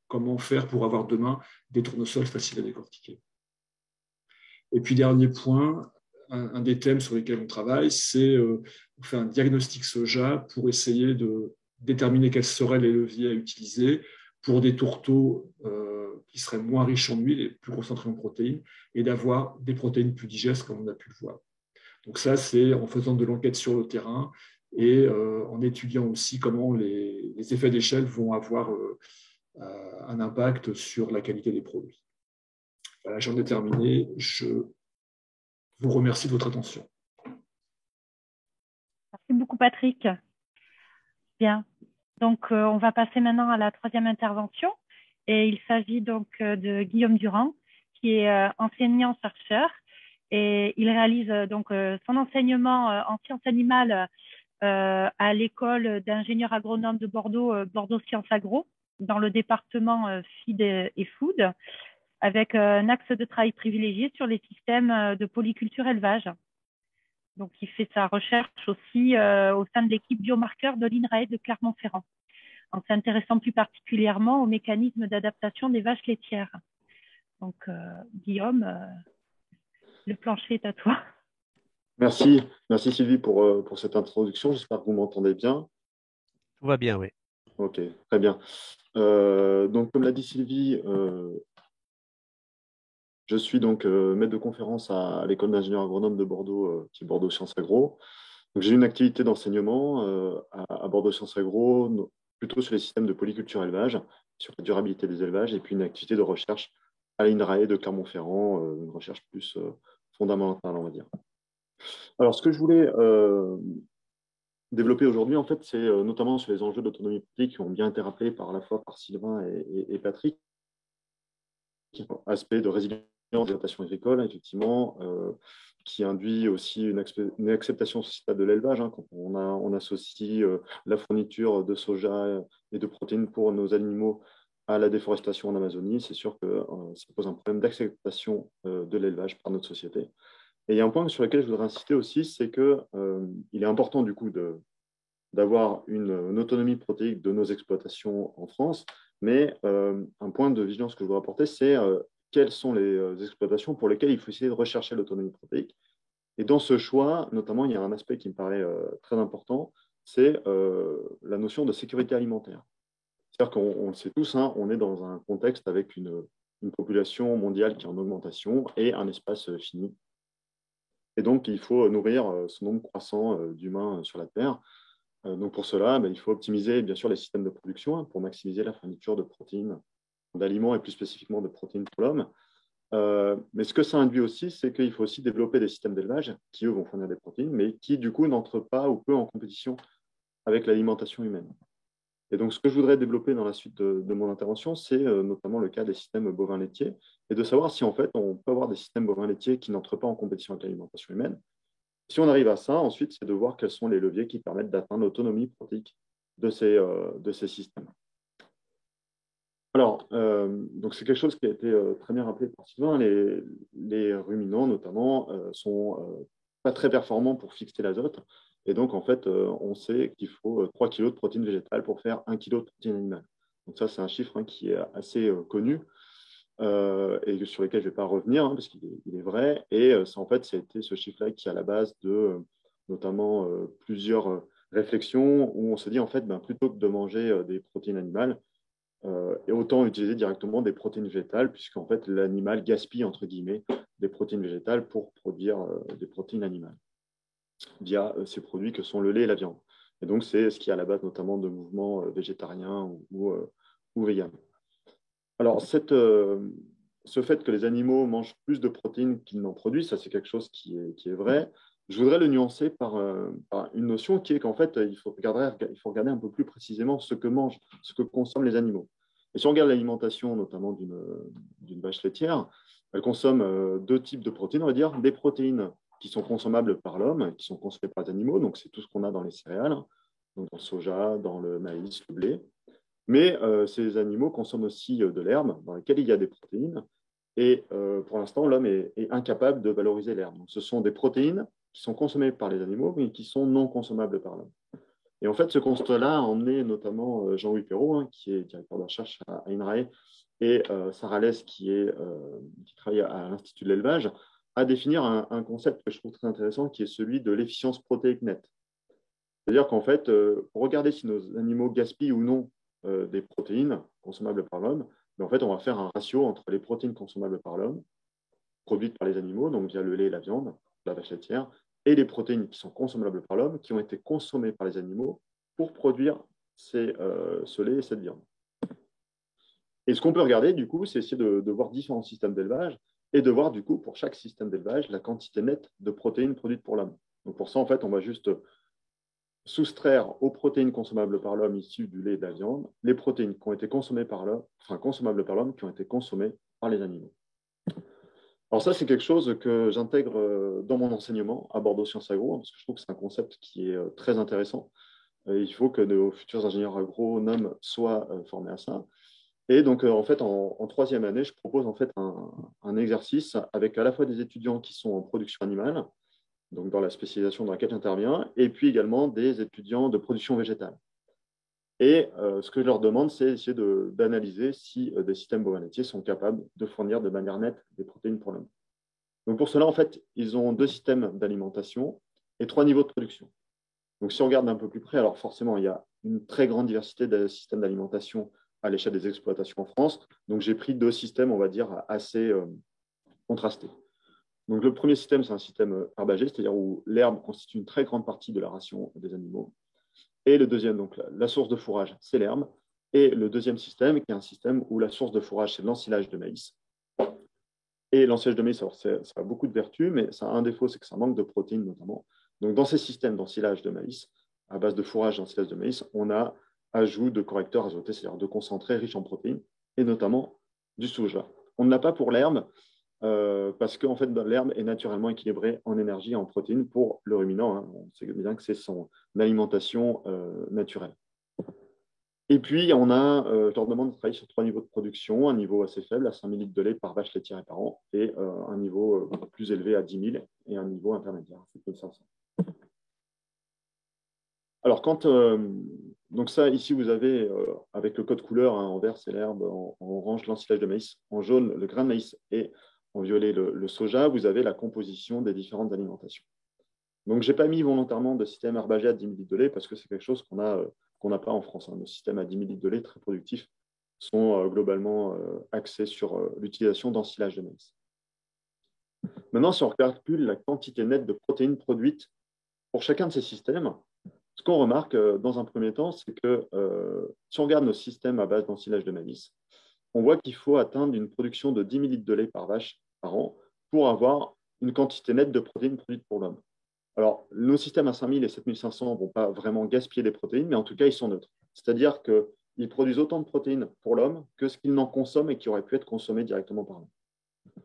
comment faire pour avoir demain des tournesols faciles à décortiquer. Et puis, dernier point, un des thèmes sur lesquels on travaille, c'est on fait un diagnostic soja pour essayer de déterminer quels seraient les leviers à utiliser pour des tourteaux qui seraient moins riches en huile et plus concentrés en protéines, et d'avoir des protéines plus digestes, comme on a pu le voir. Donc ça, c'est en faisant de l'enquête sur le terrain et en étudiant aussi comment les effets d'échelle vont avoir un impact sur la qualité des produits. Voilà, j'en ai terminé. Je vous remercie de votre attention. Merci beaucoup, Patrick. Bien. Donc, on va passer maintenant à la troisième intervention. Et il s'agit donc de Guillaume Durand, qui est enseignant-chercheur. Et il réalise donc son enseignement en sciences animales à l'école d'ingénieurs agronomes de Bordeaux, Bordeaux Sciences Agro, dans le département feed et food, avec un axe de travail privilégié sur les systèmes de polyculture élevage. Donc, il fait sa recherche aussi au sein de l'équipe biomarqueur de l'INRAE de Clermont-Ferrand, en s'intéressant plus particulièrement aux mécanismes d'adaptation des vaches laitières. Donc, Guillaume, le plancher est à toi. Merci Sylvie pour cette introduction. J'espère que vous m'entendez bien. Tout va bien, oui. Ok, très bien. Donc, comme l'a dit Sylvie, je suis donc maître de conférence à l'école d'ingénieurs agronomes de Bordeaux, qui est Bordeaux Sciences Agro. Donc, j'ai une activité d'enseignement à Bordeaux Sciences Agro, plutôt sur les systèmes de polyculture élevage, sur la durabilité des élevages, et puis une activité de recherche à l'INRAE de Clermont-Ferrand, une recherche plus fondamentale, on va dire. Alors, ce que je voulais développer aujourd'hui, en fait, c'est notamment sur les enjeux d'autonomie protéique qui ont bien été rappelés à la fois par Sylvain et Patrick. Aspect de résilience de l'exploitation agricole, effectivement, qui induit aussi une acceptation sociétale de l'élevage. Quand on associe la fourniture de soja et de protéines pour nos animaux à la déforestation en Amazonie, c'est sûr que ça pose un problème d'acceptation de l'élevage par notre société. Et il y a un point sur lequel je voudrais insister aussi, c'est qu'il est important du coup d'avoir une autonomie protéique de nos exploitations en France, mais un point de vigilance que je voudrais apporter, c'est quelles sont les exploitations pour lesquelles il faut essayer de rechercher l'autonomie protéique. Et dans ce choix, notamment, il y a un aspect qui me paraît très important, c'est la notion de sécurité alimentaire. C'est-à-dire qu'on le sait tous, on est dans un contexte avec une population mondiale qui est en augmentation et un espace fini. Et donc, il faut nourrir ce nombre croissant d'humains sur la Terre. Donc, pour cela, il faut optimiser, bien sûr, les systèmes de production pour maximiser la fourniture de protéines, d'aliments et plus spécifiquement de protéines pour l'homme. Mais ce que ça induit aussi, c'est qu'il faut aussi développer des systèmes d'élevage qui, eux, vont fournir des protéines, mais qui, du coup, n'entrent pas ou peu en compétition avec l'alimentation humaine. Et donc, ce que je voudrais développer dans la suite de mon intervention, c'est notamment le cas des systèmes bovins laitiers et de savoir si, en fait, on peut avoir des systèmes bovins laitiers qui n'entrent pas en compétition avec l'alimentation humaine. Si on arrive à ça, ensuite, c'est de voir quels sont les leviers qui permettent d'atteindre l'autonomie protéique de ces systèmes. Alors, donc c'est quelque chose qui a été très bien rappelé par Sylvain. Les ruminants, notamment, sont pas très performants pour fixer l'azote. Et donc, en fait, on sait qu'il faut 3 kg de protéines végétales pour faire 1 kg de protéines animales. Donc ça, c'est un chiffre qui est assez connu et sur lequel je ne vais pas revenir parce qu'il est vrai. Et en fait, c'était ce chiffre-là qui est à la base de notamment plusieurs réflexions où on se dit, en fait, plutôt que de manger des protéines animales, et autant utiliser directement des protéines végétales, puisqu'en fait, l'animal gaspille, entre guillemets, des protéines végétales pour produire des protéines animales via ces produits que sont le lait et la viande. Et donc, c'est ce qui est à la base notamment de mouvements végétariens ou véganes. Alors, ce fait que les animaux mangent plus de protéines qu'ils n'en produisent, ça c'est quelque chose qui est vrai. Je voudrais le nuancer par une notion qui est qu'en fait, il faut regarder un peu plus précisément ce que consomment les animaux. Et si on regarde l'alimentation, notamment d'une vache laitière, elle consomme deux types de protéines, on va dire, des protéines qui sont consommables par l'homme, qui sont consommées par les animaux, donc c'est tout ce qu'on a dans les céréales, donc dans le soja, dans le maïs, le blé. Mais ces animaux consomment aussi de l'herbe dans laquelle il y a des protéines. Et pour l'instant, l'homme est incapable de valoriser l'herbe. Donc, ce sont des protéines qui sont consommées par les animaux, mais qui sont non consommables par l'homme. Et en fait, ce constat-là a emmené notamment Jean-Louis Perrault, qui est directeur de recherche à INRAE, et Sarah Less, qui travaille à l'Institut de l'élevage, à définir un concept que je trouve très intéressant, qui est celui de l'efficience protéique nette. C'est-à-dire qu'en fait, pour regarder si nos animaux gaspillent ou non des protéines consommables par l'homme, mais en fait, on va faire un ratio entre les protéines consommables par l'homme, produites par les animaux, donc via le lait et la viande, la vache laitière, et les protéines qui sont consommables par l'homme, qui ont été consommées par les animaux pour produire ce lait et cette viande. Et ce qu'on peut regarder, du coup, c'est essayer de voir différents systèmes d'élevage et de voir, du coup, pour chaque système d'élevage, la quantité nette de protéines produites pour l'homme. Donc, pour ça, en fait, on va juste soustraire aux protéines consommables par l'homme issues du lait et de la viande les protéines qui ont été consommées par l'homme, enfin consommables par l'homme, qui ont été consommées par les animaux. Alors ça, c'est quelque chose que j'intègre dans mon enseignement à Bordeaux Sciences Agro, parce que je trouve que c'est un concept qui est très intéressant. Il faut que nos futurs ingénieurs agronomes soient formés à ça. Et donc, en fait, en troisième année, je propose en fait un exercice avec à la fois des étudiants qui sont en production animale, donc dans la spécialisation dans laquelle j'interviens, et puis également des étudiants de production végétale. Et ce que je leur demande, c'est d'essayer d'analyser si des systèmes bovins laitiers sont capables de fournir de manière nette des protéines pour l'homme. Donc pour cela, en fait, ils ont deux systèmes d'alimentation et trois niveaux de production. Donc si on regarde d'un peu plus près, alors forcément, il y a une très grande diversité de systèmes d'alimentation à l'échelle des exploitations en France. Donc j'ai pris deux systèmes, on va dire, assez contrastés. Donc le premier système, c'est un système herbagé, c'est-à-dire où l'herbe constitue une très grande partie de la ration des animaux. Et le deuxième, donc la source de fourrage, c'est l'herbe. Et le deuxième système, qui est un système où la source de fourrage, c'est l'ensilage de maïs. Et l'ensilage de maïs, alors, ça a beaucoup de vertus, mais ça a un défaut, c'est que ça manque de protéines notamment. Donc dans ces systèmes d'ensilage de maïs, à base de fourrage d'ensilage de maïs, on a ajout de correcteurs azotés, c'est-à-dire de concentrés riches en protéines, et notamment du soja. On ne l'a pas pour l'herbe, parce qu'en fait, l'herbe est naturellement équilibrée en énergie et en protéines pour le ruminant. Hein. On sait bien que c'est son alimentation naturelle. Et puis, je leur demande de travailler sur trois niveaux de production, un niveau assez faible à 5 000 litres de lait par vache laitière et par an, et un niveau plus élevé à 10 000 et un niveau intermédiaire à 7 500. Alors, donc ça, ici, vous avez, avec le code couleur, hein, en vert, c'est l'herbe, en orange, l'ensilage de maïs, en jaune, le grain de maïs, et en violet, le soja, vous avez la composition des différentes alimentations. Donc, je n'ai pas mis volontairement de système herbagé à 10 000 litres de lait parce que c'est quelque chose qu'on n'a pas en France. Hein. Nos systèmes à 10 000 litres de lait très productifs sont globalement axés sur l'utilisation d'ensilage de maïs. Maintenant, si on calcule la quantité nette de protéines produites pour chacun de ces systèmes, ce qu'on remarque dans un premier temps, c'est que si on regarde nos systèmes à base d'ensilage de maïs, on voit qu'il faut atteindre une production de 10 000 litres de lait par vache par an pour avoir une quantité nette de protéines produites pour l'homme. Alors, nos systèmes à 5 000 et 7 500 ne vont pas vraiment gaspiller des protéines, mais en tout cas, ils sont neutres. C'est-à-dire qu'ils produisent autant de protéines pour l'homme que ce qu'ils n'en consomment et qui aurait pu être consommé directement par l'homme.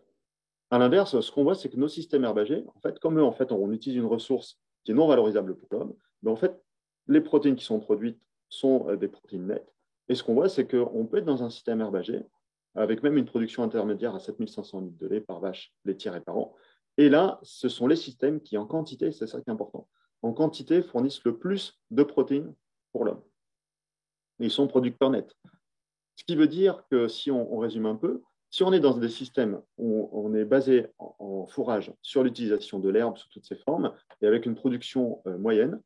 À l'inverse, ce qu'on voit, c'est que nos systèmes herbagés, en fait, comme eux, en fait, on utilise une ressource qui est non valorisable pour l'homme, mais en fait, les protéines qui sont produites sont des protéines nettes. Et ce qu'on voit, c'est qu'on peut être dans un système herbagé, avec même une production intermédiaire à 7 500 litres de lait par vache laitière et par an. Et là, ce sont les systèmes qui, en quantité, c'est ça qui est important, en quantité, fournissent le plus de protéines pour l'homme. Ils sont producteurs nets. Ce qui veut dire que, si on résume un peu, si on est dans des systèmes où on est basé en fourrage sur l'utilisation de l'herbe sous toutes ses formes et avec une production moyenne,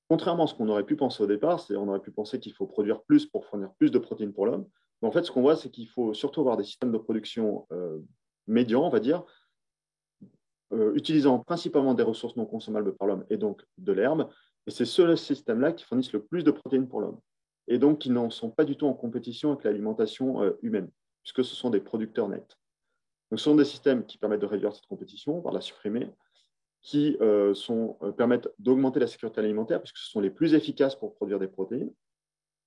contrairement à ce qu'on aurait pu penser au départ, c'est-à-dire on aurait pu penser qu'il faut produire plus pour fournir plus de protéines pour l'homme, mais en fait, ce qu'on voit, c'est qu'il faut surtout avoir des systèmes de production médians, on va dire, utilisant principalement des ressources non consommables par l'homme et donc de l'herbe, Et c'est ceux systèmes-là qui fournissent le plus de protéines pour l'homme. Et donc, qui n'en sont pas du tout en compétition avec l'alimentation humaine, puisque ce sont des producteurs nets. Donc, ce sont des systèmes qui permettent de réduire cette compétition, voire la supprimer, qui permettent d'augmenter la sécurité alimentaire, puisque ce sont les plus efficaces pour produire des protéines.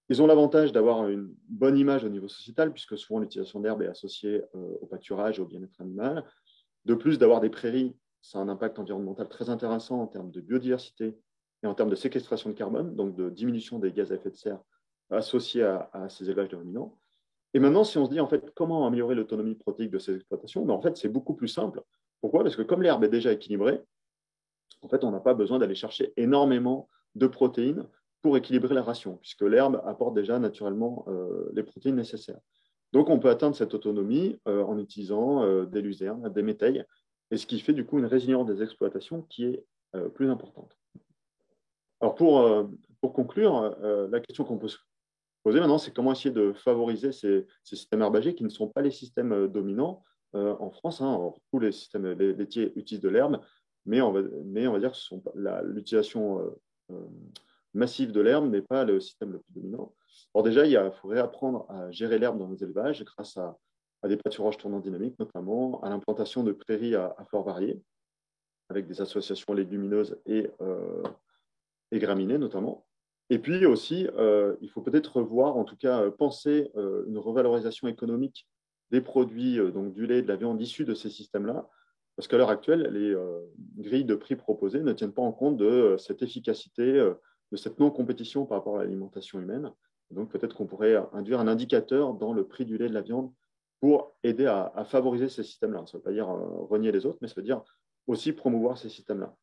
Ils ont l'avantage d'avoir une bonne image au niveau sociétal, puisque souvent l'utilisation d'herbe est associée au pâturage et au bien-être animal. De plus, d'avoir des prairies, ça a un impact environnemental très intéressant en termes de biodiversité et en termes de séquestration de carbone, donc de diminution des gaz à effet de serre associés à ces élevages de ruminants. Et maintenant, si on se dit en fait comment améliorer l'autonomie protéique de ces exploitations, ben, en fait, c'est beaucoup plus simple. Pourquoi? Parce que comme l'herbe est déjà équilibrée, en fait, on n'a pas besoin d'aller chercher énormément de protéines pour équilibrer la ration, puisque l'herbe apporte déjà naturellement les protéines nécessaires. Donc, on peut atteindre cette autonomie en utilisant des luzernes, des métailles, et ce qui fait du coup une résilience des exploitations qui est plus importante. Alors, pour conclure, la question qu'on peut se poser maintenant, c'est comment essayer de favoriser ces systèmes herbagers qui ne sont pas les systèmes dominants en France. Alors, tous les systèmes laitiers utilisent de l'herbe, mais on va dire que l'utilisation massive de l'herbe n'est pas le système le plus dominant. Alors déjà, il faut réapprendre à gérer l'herbe dans les élevages grâce à des pâturages tournants dynamiques, notamment à l'implantation de prairies à fleurs variées, avec des associations légumineuses et graminées notamment. Et puis aussi, il faut peut-être revoir, en tout cas penser une revalorisation économique des produits, donc du lait et de la viande issus de ces systèmes-là, parce qu'à l'heure actuelle, les grilles de prix proposées ne tiennent pas en compte de cette efficacité, de cette non-compétition par rapport à l'alimentation humaine. Donc peut-être qu'on pourrait induire un indicateur dans le prix du lait et de la viande pour aider à favoriser ces systèmes-là. Ça ne veut pas dire renier les autres, mais ça veut dire aussi promouvoir ces systèmes-là.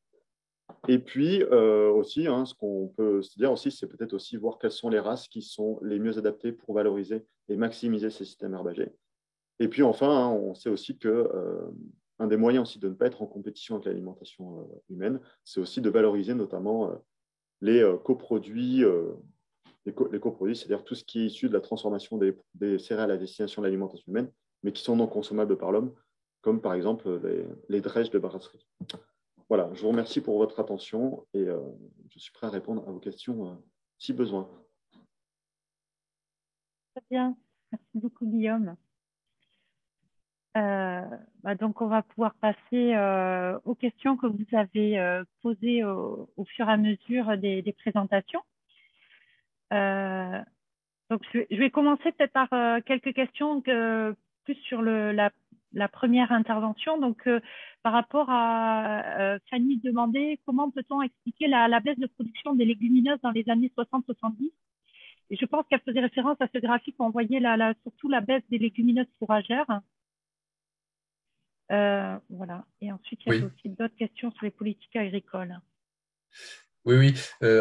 Et puis aussi, ce qu'on peut se dire aussi, c'est peut-être aussi voir quelles sont les races qui sont les mieux adaptées pour valoriser et maximiser ces systèmes herbagers. Et puis enfin, on sait aussi que un des moyens aussi de ne pas être en compétition avec l'alimentation humaine, c'est aussi de valoriser notamment les coproduits, les coproduits, c'est-à-dire tout ce qui est issu de la transformation des céréales à destination de l'alimentation humaine, mais qui sont non consommables par l'homme, comme par exemple les drèches de brasserie. Voilà, je vous remercie pour votre attention et je suis prêt à répondre à vos questions si besoin. Très bien, merci beaucoup Guillaume. Donc on va pouvoir passer aux questions que vous avez posées au fur et à mesure des présentations. Donc je vais commencer peut-être par quelques questions plus sur la première intervention. Donc par rapport à Fanny demandait comment peut-on expliquer la baisse de production des légumineuses dans les années 60-70. Et je pense qu'elle faisait référence à ce graphique où on voyait surtout la baisse des légumineuses fourragères. Voilà. Et ensuite, il y a aussi d'autres questions sur les politiques agricoles. Oui.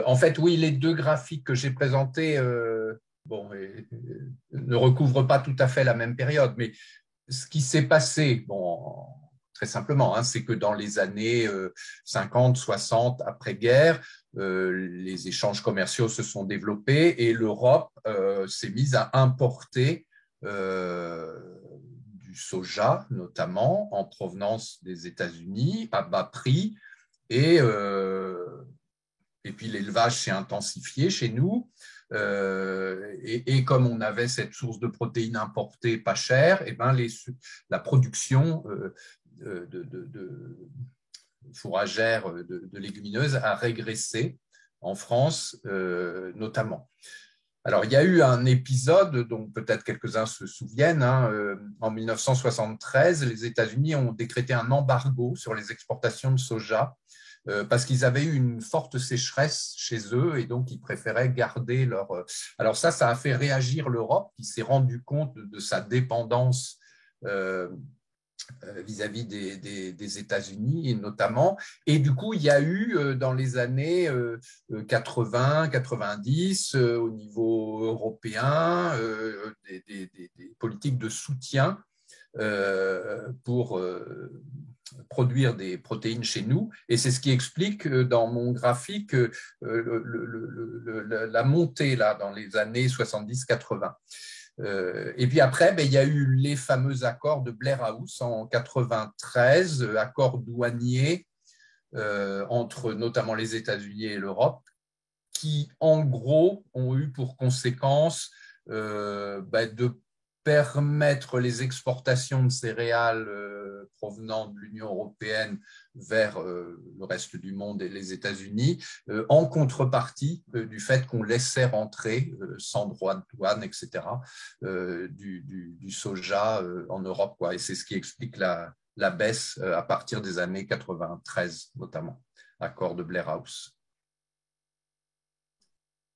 En fait, oui, les deux graphiques que j'ai présentés ne recouvrent pas tout à fait la même période. Mais ce qui s'est passé, très simplement, c'est que dans les années 50, 60, après-guerre, les échanges commerciaux se sont développés et l'Europe s'est mise à importer du soja, notamment en provenance des États-Unis, à bas prix. Et puis l'élevage s'est intensifié chez nous. Et comme on avait cette source de protéines importées pas chère, la production de fourragères de légumineuses a régressé en France notamment. Alors, il y a eu un épisode dont peut-être quelques-uns se souviennent. En 1973, les États-Unis ont décrété un embargo sur les exportations de soja parce qu'ils avaient eu une forte sécheresse chez eux et donc ils préféraient garder leur… Alors ça a fait réagir l'Europe qui s'est rendu compte de sa dépendance vis-à-vis des États-Unis et notamment. Et du coup, il y a eu dans les années 80-90 au niveau européen des politiques de soutien pour produire des protéines chez nous. Et c'est ce qui explique dans mon graphique la montée là, dans les années 70-80. Et puis après, il y a eu les fameux accords de Blair House en 93, accords douaniers entre notamment les États-Unis et l'Europe, qui, en gros, ont eu pour conséquence de permettre les exportations de céréales provenant de l'Union européenne vers le reste du monde et les États-Unis, en contrepartie du fait qu'on laissait rentrer, sans droit de douane, etc., du soja en Europe, quoi. Et c'est ce qui explique la baisse à partir des années 93, notamment, accord de Blair House.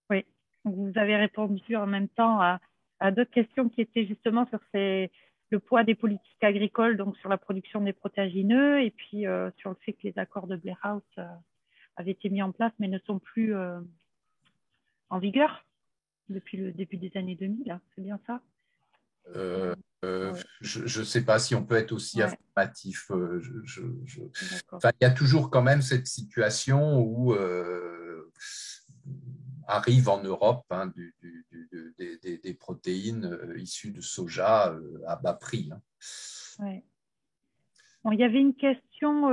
Oui, vous avez répondu en même temps à d'autres questions qui étaient justement sur le poids des politiques agricoles, donc sur la production des protéagineux, et puis sur le fait que les accords de Blair House avaient été mis en place, mais ne sont plus en vigueur depuis le début des années 2000. C'est bien ça? Je ne sais pas si on peut être aussi affirmatif. Enfin, il y a toujours quand même cette situation où arrivent en Europe des protéines issues de soja à bas prix. Ouais. Bon, il y avait une question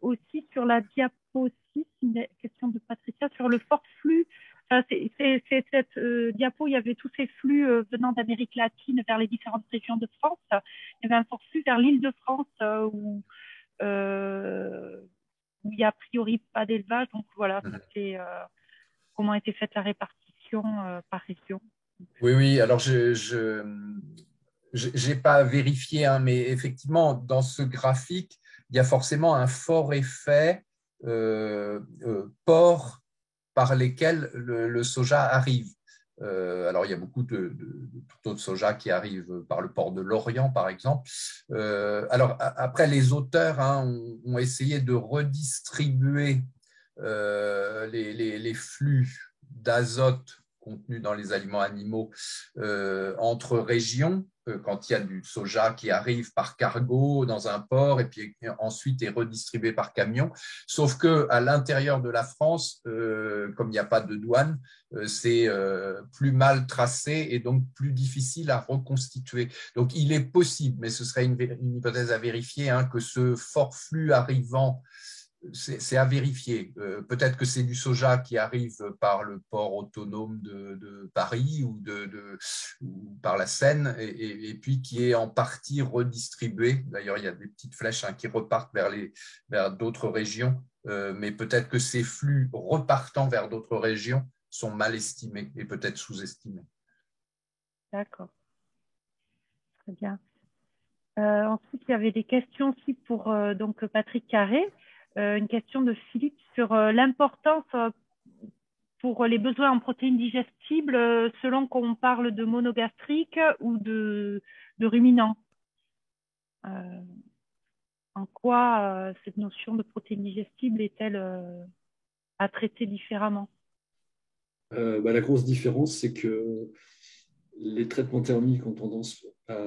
aussi sur la diapo 6, une question de Patricia sur le fort flux. C'est cette diapo, il y avait tous ces flux venant d'Amérique latine vers les différentes régions de France. Il y avait un fort flux vers l'Île-de-France où il n'y a a priori pas d'élevage. Donc voilà, c'était comment était faite la répartition par région. Oui, alors je n'ai pas vérifié, hein, mais effectivement, dans ce graphique, il y a forcément un fort effet port par lesquels le soja arrive. Alors, il y a beaucoup de tourteaux de soja qui arrivent par le port de Lorient, par exemple. Alors, après, les auteurs ont essayé de redistribuer les flux d'azote contenus dans les aliments animaux entre régions, quand il y a du soja qui arrive par cargo dans un port et puis ensuite est redistribué par camion. Sauf qu'à l'intérieur de la France, comme il n'y a pas de douane, c'est plus mal tracé et donc plus difficile à reconstituer. Donc il est possible, mais ce serait une hypothèse à vérifier, que ce fort flux arrivant, c'est à vérifier. Peut-être que c'est du soja qui arrive par le port autonome de Paris ou par la Seine et puis qui est en partie redistribué. D'ailleurs, il y a des petites flèches qui repartent vers d'autres régions, mais peut-être que ces flux repartant vers d'autres régions sont mal estimés et peut-être sous-estimés. D'accord. Très bien. Ensuite, il y avait des questions aussi pour donc Patrick Carré. Une question de Philippe sur l'importance pour les besoins en protéines digestibles selon qu'on parle de monogastrique ou de ruminant. En quoi cette notion de protéines digestibles est-elle à traiter différemment? La grosse différence, c'est que les traitements thermiques ont tendance à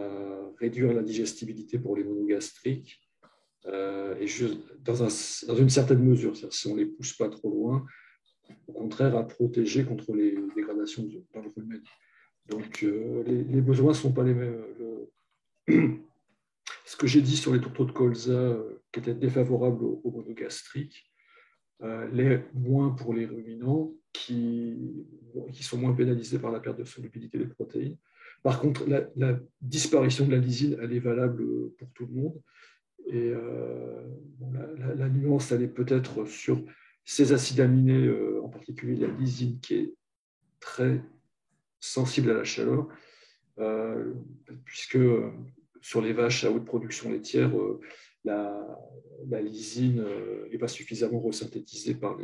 réduire la digestibilité pour les monogastriques. Et dans une certaine mesure, c'est-à-dire si on ne les pousse pas trop loin, au contraire à protéger contre les dégradations dans le rumen. Donc les besoins ne sont pas les mêmes. Ce que j'ai dit sur les tourteaux de colza qui étaient défavorables aux monogastriques, l'est moins pour les ruminants qui sont moins pénalisés par la perte de solubilité des protéines. Par contre, la disparition de la lysine, elle est valable pour tout le monde. Et la nuance, elle est peut-être sur ces acides aminés, en particulier la lysine, qui est très sensible à la chaleur, puisque sur les vaches à haute production laitière, la lysine n'est pas suffisamment resynthétisée par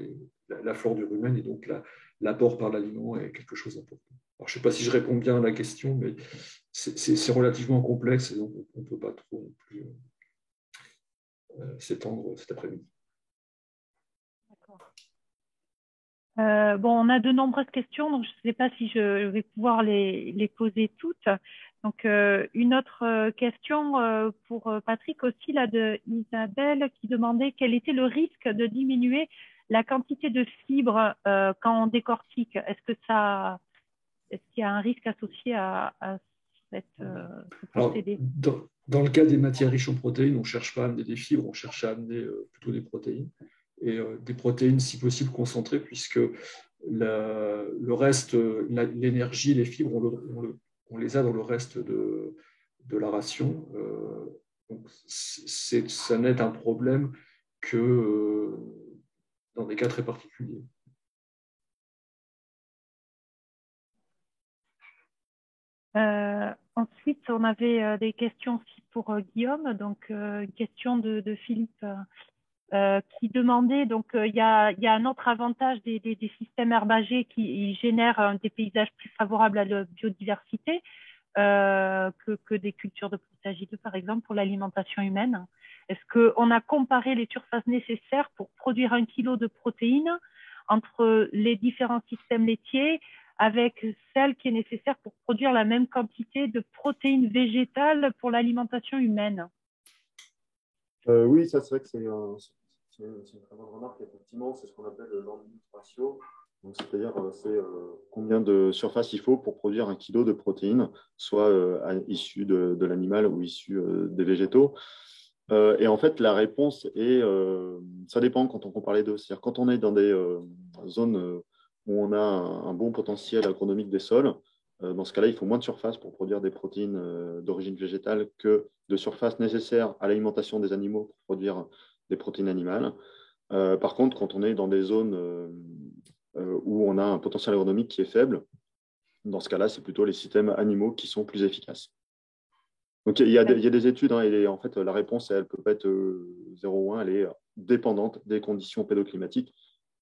la flore du rumen, et donc l'apport par l'aliment est quelque chose d'important. Alors, je ne sais pas si je réponds bien à la question, mais c'est relativement complexe, et donc on ne peut pas trop non plus s'étendre cet après-midi. Bon, on a de nombreuses questions, donc je ne sais pas si je vais pouvoir les poser toutes. Donc, une autre question pour Patrick aussi, là, de Isabelle, qui demandait quel était le risque de diminuer la quantité de fibres quand on décortique. Est-ce qu'il y a un risque associé à ce procédé? Dans le cas des matières riches en protéines, on ne cherche pas à amener des fibres, on cherche à amener plutôt des protéines. Et des protéines, si possible, concentrées, puisque le reste, l'énergie, les fibres, on les a dans le reste de la ration. Donc ça n'est un problème que dans des cas très particuliers. Ensuite, on avait des questions aussi pour Guillaume. Donc, une question de Philippe qui demandait, donc il y a un autre avantage des systèmes herbagés qui génèrent des paysages plus favorables à la biodiversité que des cultures de potagers, par exemple, pour l'alimentation humaine. Est-ce qu'on a comparé les surfaces nécessaires pour produire 1 kilo de protéines entre les différents systèmes laitiers avec celle qui est nécessaire pour produire la même quantité de protéines végétales pour l'alimentation humaine? Oui, ça c'est vrai que c'est une très bonne remarque. Effectivement, c'est ce qu'on appelle le land ratio. C'est-à-dire combien de surface il faut pour produire 1 kilo de protéines, soit issues de l'animal ou issues des végétaux. Et en fait, la réponse est, ça dépend quand on compare les deux. C'est-à-dire quand on est dans des zones où on a un bon potentiel agronomique des sols, dans ce cas-là, il faut moins de surface pour produire des protéines d'origine végétale que de surface nécessaire à l'alimentation des animaux pour produire des protéines animales. Par contre, quand on est dans des zones où on a un potentiel agronomique qui est faible, dans ce cas-là, c'est plutôt les systèmes animaux qui sont plus efficaces. Donc, il y a des études, hein, et en fait, la réponse, elle ne peut pas être 0 ou 1, elle est dépendante des conditions pédoclimatiques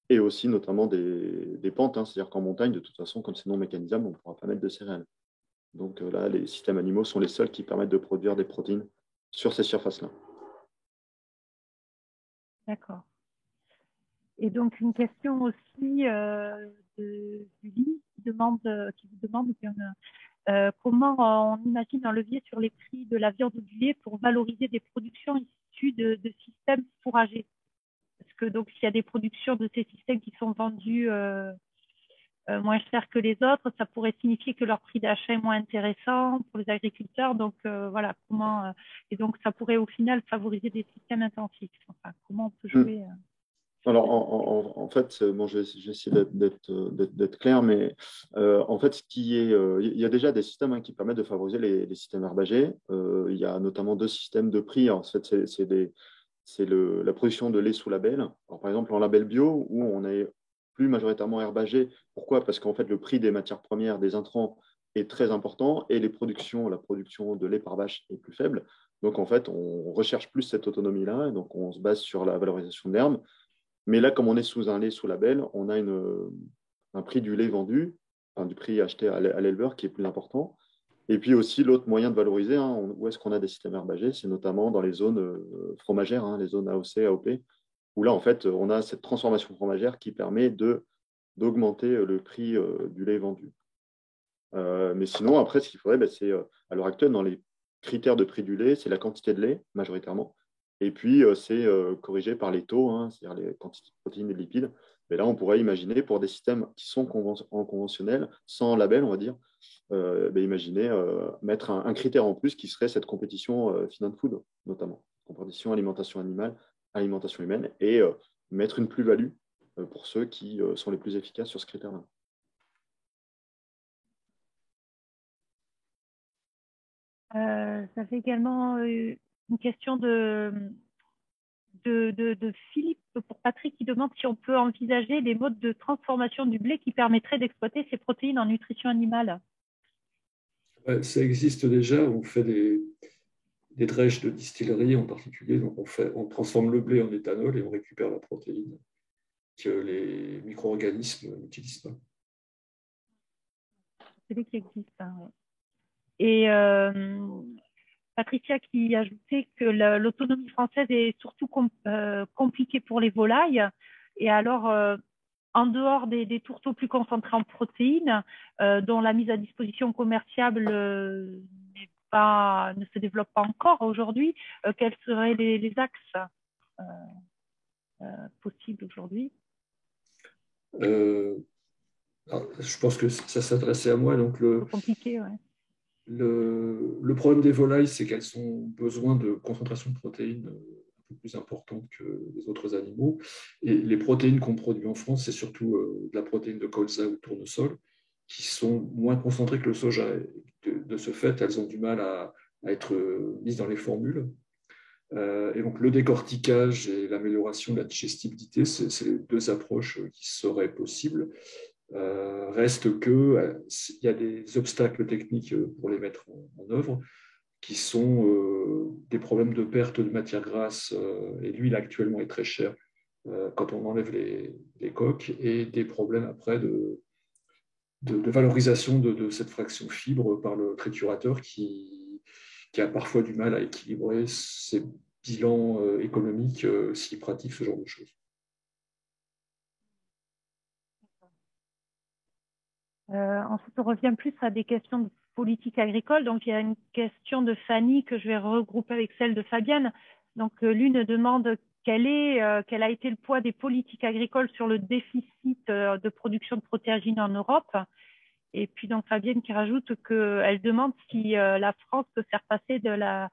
et aussi notamment des pentes. Hein, c'est-à-dire qu'en montagne, de toute façon, comme c'est non mécanisable, on ne pourra pas mettre de céréales. Donc là, les systèmes animaux sont les seuls qui permettent de produire des protéines sur ces surfaces-là. D'accord. Et donc, une question aussi de Julie qui vous demande comment on imagine un levier sur les prix de la viande du lait pour valoriser des productions issues de systèmes fourragers. Parce que donc, s'il y a des productions de ces systèmes qui sont vendues moins cher que les autres, ça pourrait signifier que leur prix d'achat est moins intéressant pour les agriculteurs. Donc, voilà, et donc, ça pourrait au final favoriser des systèmes intensifs. Enfin, comment on peut jouer Alors, en fait, bon, je vais essayer d'être clair, mais en fait, il y a déjà des systèmes qui permettent de favoriser les systèmes herbagés. Il y a notamment 2 systèmes de prix. En fait, c'est la production de lait sous label. Alors, par exemple, en label bio, où on est plus majoritairement herbagé. Pourquoi? Parce qu'en fait, le prix des matières premières, des intrants, est très important et la production de lait par vache est plus faible. Donc, en fait, on recherche plus cette autonomie-là. Et donc, on se base sur la valorisation de l'herbe. Mais là, comme on est sous un lait sous label, on a un prix du lait vendu, enfin, du prix acheté à l'éleveur qui est plus important. Et puis aussi, l'autre moyen de valoriser, hein, où est-ce qu'on a des systèmes herbagés, c'est notamment dans les zones fromagères, hein, les zones AOC, AOP, où là, en fait, on a cette transformation fromagère qui permet d'augmenter le prix du lait vendu. Mais sinon, après, ce qu'il faudrait, c'est à l'heure actuelle, dans les critères de prix du lait, c'est la quantité de lait, majoritairement. Et puis, c'est corrigé par les taux, hein, c'est-à-dire les quantités de protéines et de lipides. Mais là, on pourrait imaginer, pour des systèmes qui sont en conventionnel, sans label, on va dire, imaginer mettre un critère en plus qui serait cette compétition feed and food, notamment. Compétition alimentation animale, alimentation humaine, et mettre une plus-value pour ceux qui sont les plus efficaces sur ce critère-là. J'avais également une question de Philippe pour Patrick qui demande si on peut envisager des modes de transformation du blé qui permettraient d'exploiter ces protéines en nutrition animale. Ça existe déjà. On fait des drèches de distillerie en particulier. Donc on transforme le blé en éthanol et on récupère la protéine que les micro-organismes n'utilisent pas. C'est lui qui existe. Hein, ouais. Et Patricia qui ajoutait que l'autonomie française est surtout compliquée pour les volailles. Et alors, en dehors des tourteaux plus concentrés en protéines, dont la mise à disposition commerciable ne se développe pas encore aujourd'hui, quels seraient les axes possibles aujourd'hui? Je pense que ça s'adressait à moi. Donc compliqué, ouais. Le problème des volailles, c'est qu'elles ont besoin de concentration de protéines un peu plus importante que les autres animaux. Et les protéines qu'on produit en France, c'est surtout de la protéine de colza ou de tournesol, qui sont moins concentrées que le soja. De ce fait, elles ont du mal à être mises dans les formules. Et donc, le décortiquage et l'amélioration de la digestibilité, c'est les deux approches qui seraient possibles. Reste qu'il y a des obstacles techniques pour les mettre en œuvre, qui sont des problèmes de perte de matière grasse, et l'huile actuellement est très chère quand on enlève les coques, et des problèmes après de valorisation de cette fraction fibre par le triturateur qui a parfois du mal à équilibrer ses bilans économiques s'il pratique ce genre de choses. Ensuite, on revient plus à des questions de politique agricole. Donc, il y a une question de Fanny que je vais regrouper avec celle de Fabienne. Donc, l'une demande quel a été le poids des politiques agricoles sur le déficit de production de protéagineux en Europe. Et puis, donc, Fabienne qui rajoute qu'elle demande si la France peut faire passer de la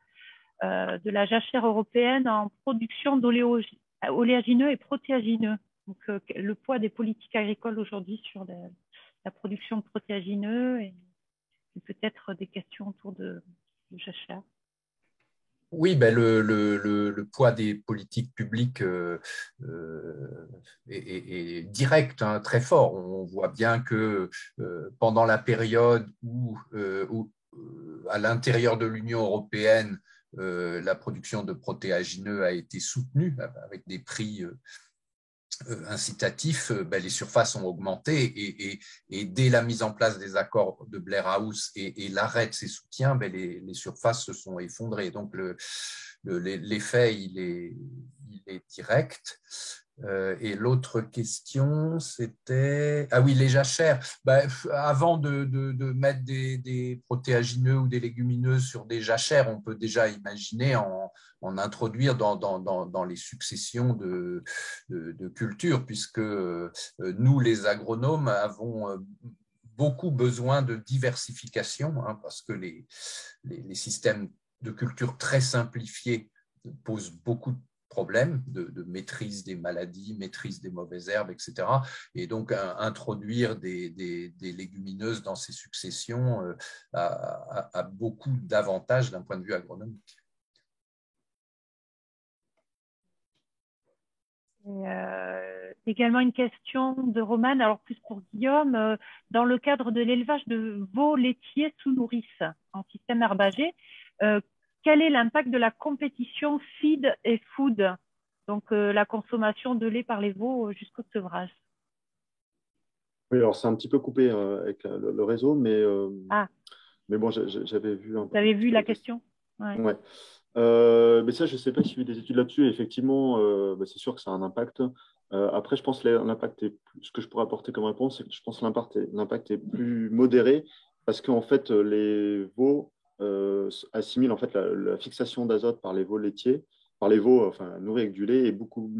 jachère européenne en production d'oléagineux et protéagineux. Donc, le poids des politiques agricoles aujourd'hui sur la production de protéagineux et peut-être des questions autour de jachère. Oui, ben le poids des politiques publiques est direct, hein, très fort. On voit bien que pendant la période où à l'intérieur de l'Union européenne, la production de protéagineux a été soutenue avec des prix incitatifs, ben, les surfaces ont augmenté et dès la mise en place des accords de Blair House et l'arrêt de ces soutiens, ben, les surfaces se sont effondrées. Donc l'effet, il est direct. Et l'autre question, c'était… Ah oui, les jachères. Ben, avant de mettre des protéagineux ou des légumineuses sur des jachères, on peut déjà imaginer en introduire dans les successions de cultures, puisque nous, les agronomes, avons beaucoup besoin de diversification, hein, parce que les systèmes de culture très simplifiés posent beaucoup de problèmes de maîtrise des maladies, maîtrise des mauvaises herbes, etc. Et donc, introduire des légumineuses dans ces successions a beaucoup d'avantages d'un point de vue agronomique. Également une question de Romane, alors plus pour Guillaume, dans le cadre de l'élevage de veaux laitiers sous nourrice en système herbagé, quel est l'impact de la compétition feed et food, donc la consommation de lait par les veaux jusqu'au sevrage? Oui, alors c'est un petit peu coupé avec le réseau, mais bon, j'avais vu un peu. Vous avez vu la question? Ouais. Mais ça, je ne sais pas si j'ai eu des études là-dessus. Effectivement, c'est sûr que ça a un impact. Après, je pense que l'impact ce que je pourrais apporter comme réponse, c'est que je pense que l'impact est plus modéré parce qu'en fait, les veaux assimilent en fait la fixation d'azote par les veaux laitiers, par les veaux nourris avec du lait est beaucoup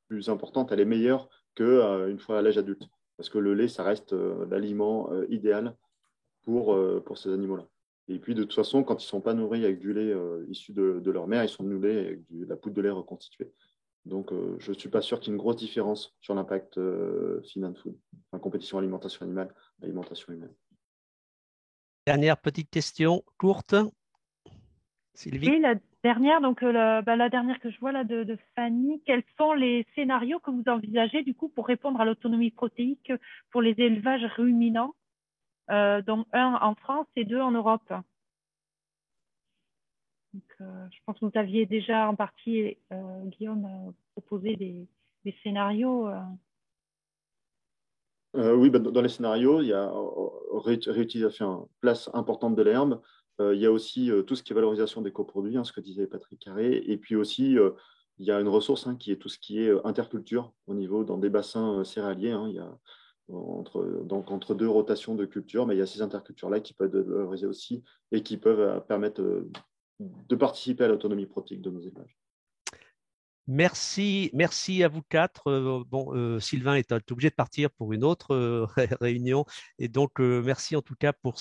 plus importante. Elle est meilleure qu'une fois à l'âge adulte parce que le lait, ça reste l'aliment idéal pour ces animaux-là. Et puis, de toute façon, quand ils ne sont pas nourris avec du lait issu de leur mère, ils sont nourris avec de la poudre de lait reconstituée. Donc, je ne suis pas sûr qu'il y ait une grosse différence sur l'impact feed and food, compétition alimentation animale, alimentation humaine. Dernière petite question courte. Sylvie? Oui, la dernière, donc la dernière que je vois là de Fanny, quels sont les scénarios que vous envisagez du coup pour répondre à l'autonomie protéique pour les élevages ruminants, dont un en France et deux en Europe? Donc, je pense que vous aviez déjà en partie, Guillaume, proposé des scénarios. Oui, dans les scénarios, il y a réutilisation, place importante de l'herbe. Il y a aussi tout ce qui est valorisation des coproduits, ce que disait Patrick Carré. Et puis aussi, il y a une ressource qui est tout ce qui est interculture dans des bassins céréaliers. Il y a entre deux rotations de cultures, mais il y a ces intercultures-là qui peuvent être valorisées aussi et qui peuvent permettre de participer à l'autonomie protéique de nos élevages. Merci à vous quatre. Sylvain est obligé de partir pour une autre réunion, et donc merci en tout cas pour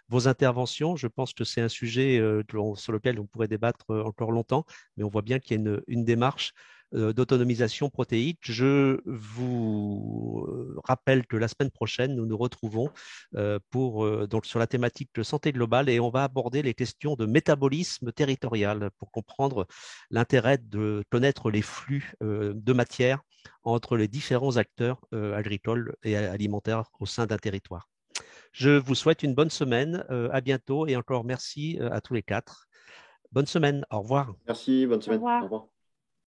vos interventions. Je pense que c'est un sujet sur lequel on pourrait débattre encore longtemps, mais on voit bien qu'il y a une démarche d'autonomisation protéique. Je vous rappelle que la semaine prochaine, nous nous retrouvons donc sur la thématique de santé globale, et on va aborder les questions de métabolisme territorial pour comprendre l'intérêt de connaître les flux de matière entre les différents acteurs agricoles et alimentaires au sein d'un territoire. Je vous souhaite une bonne semaine, à bientôt, et encore merci à tous les quatre. Bonne semaine, au revoir. Merci, bonne Au semaine. revoir. Au revoir.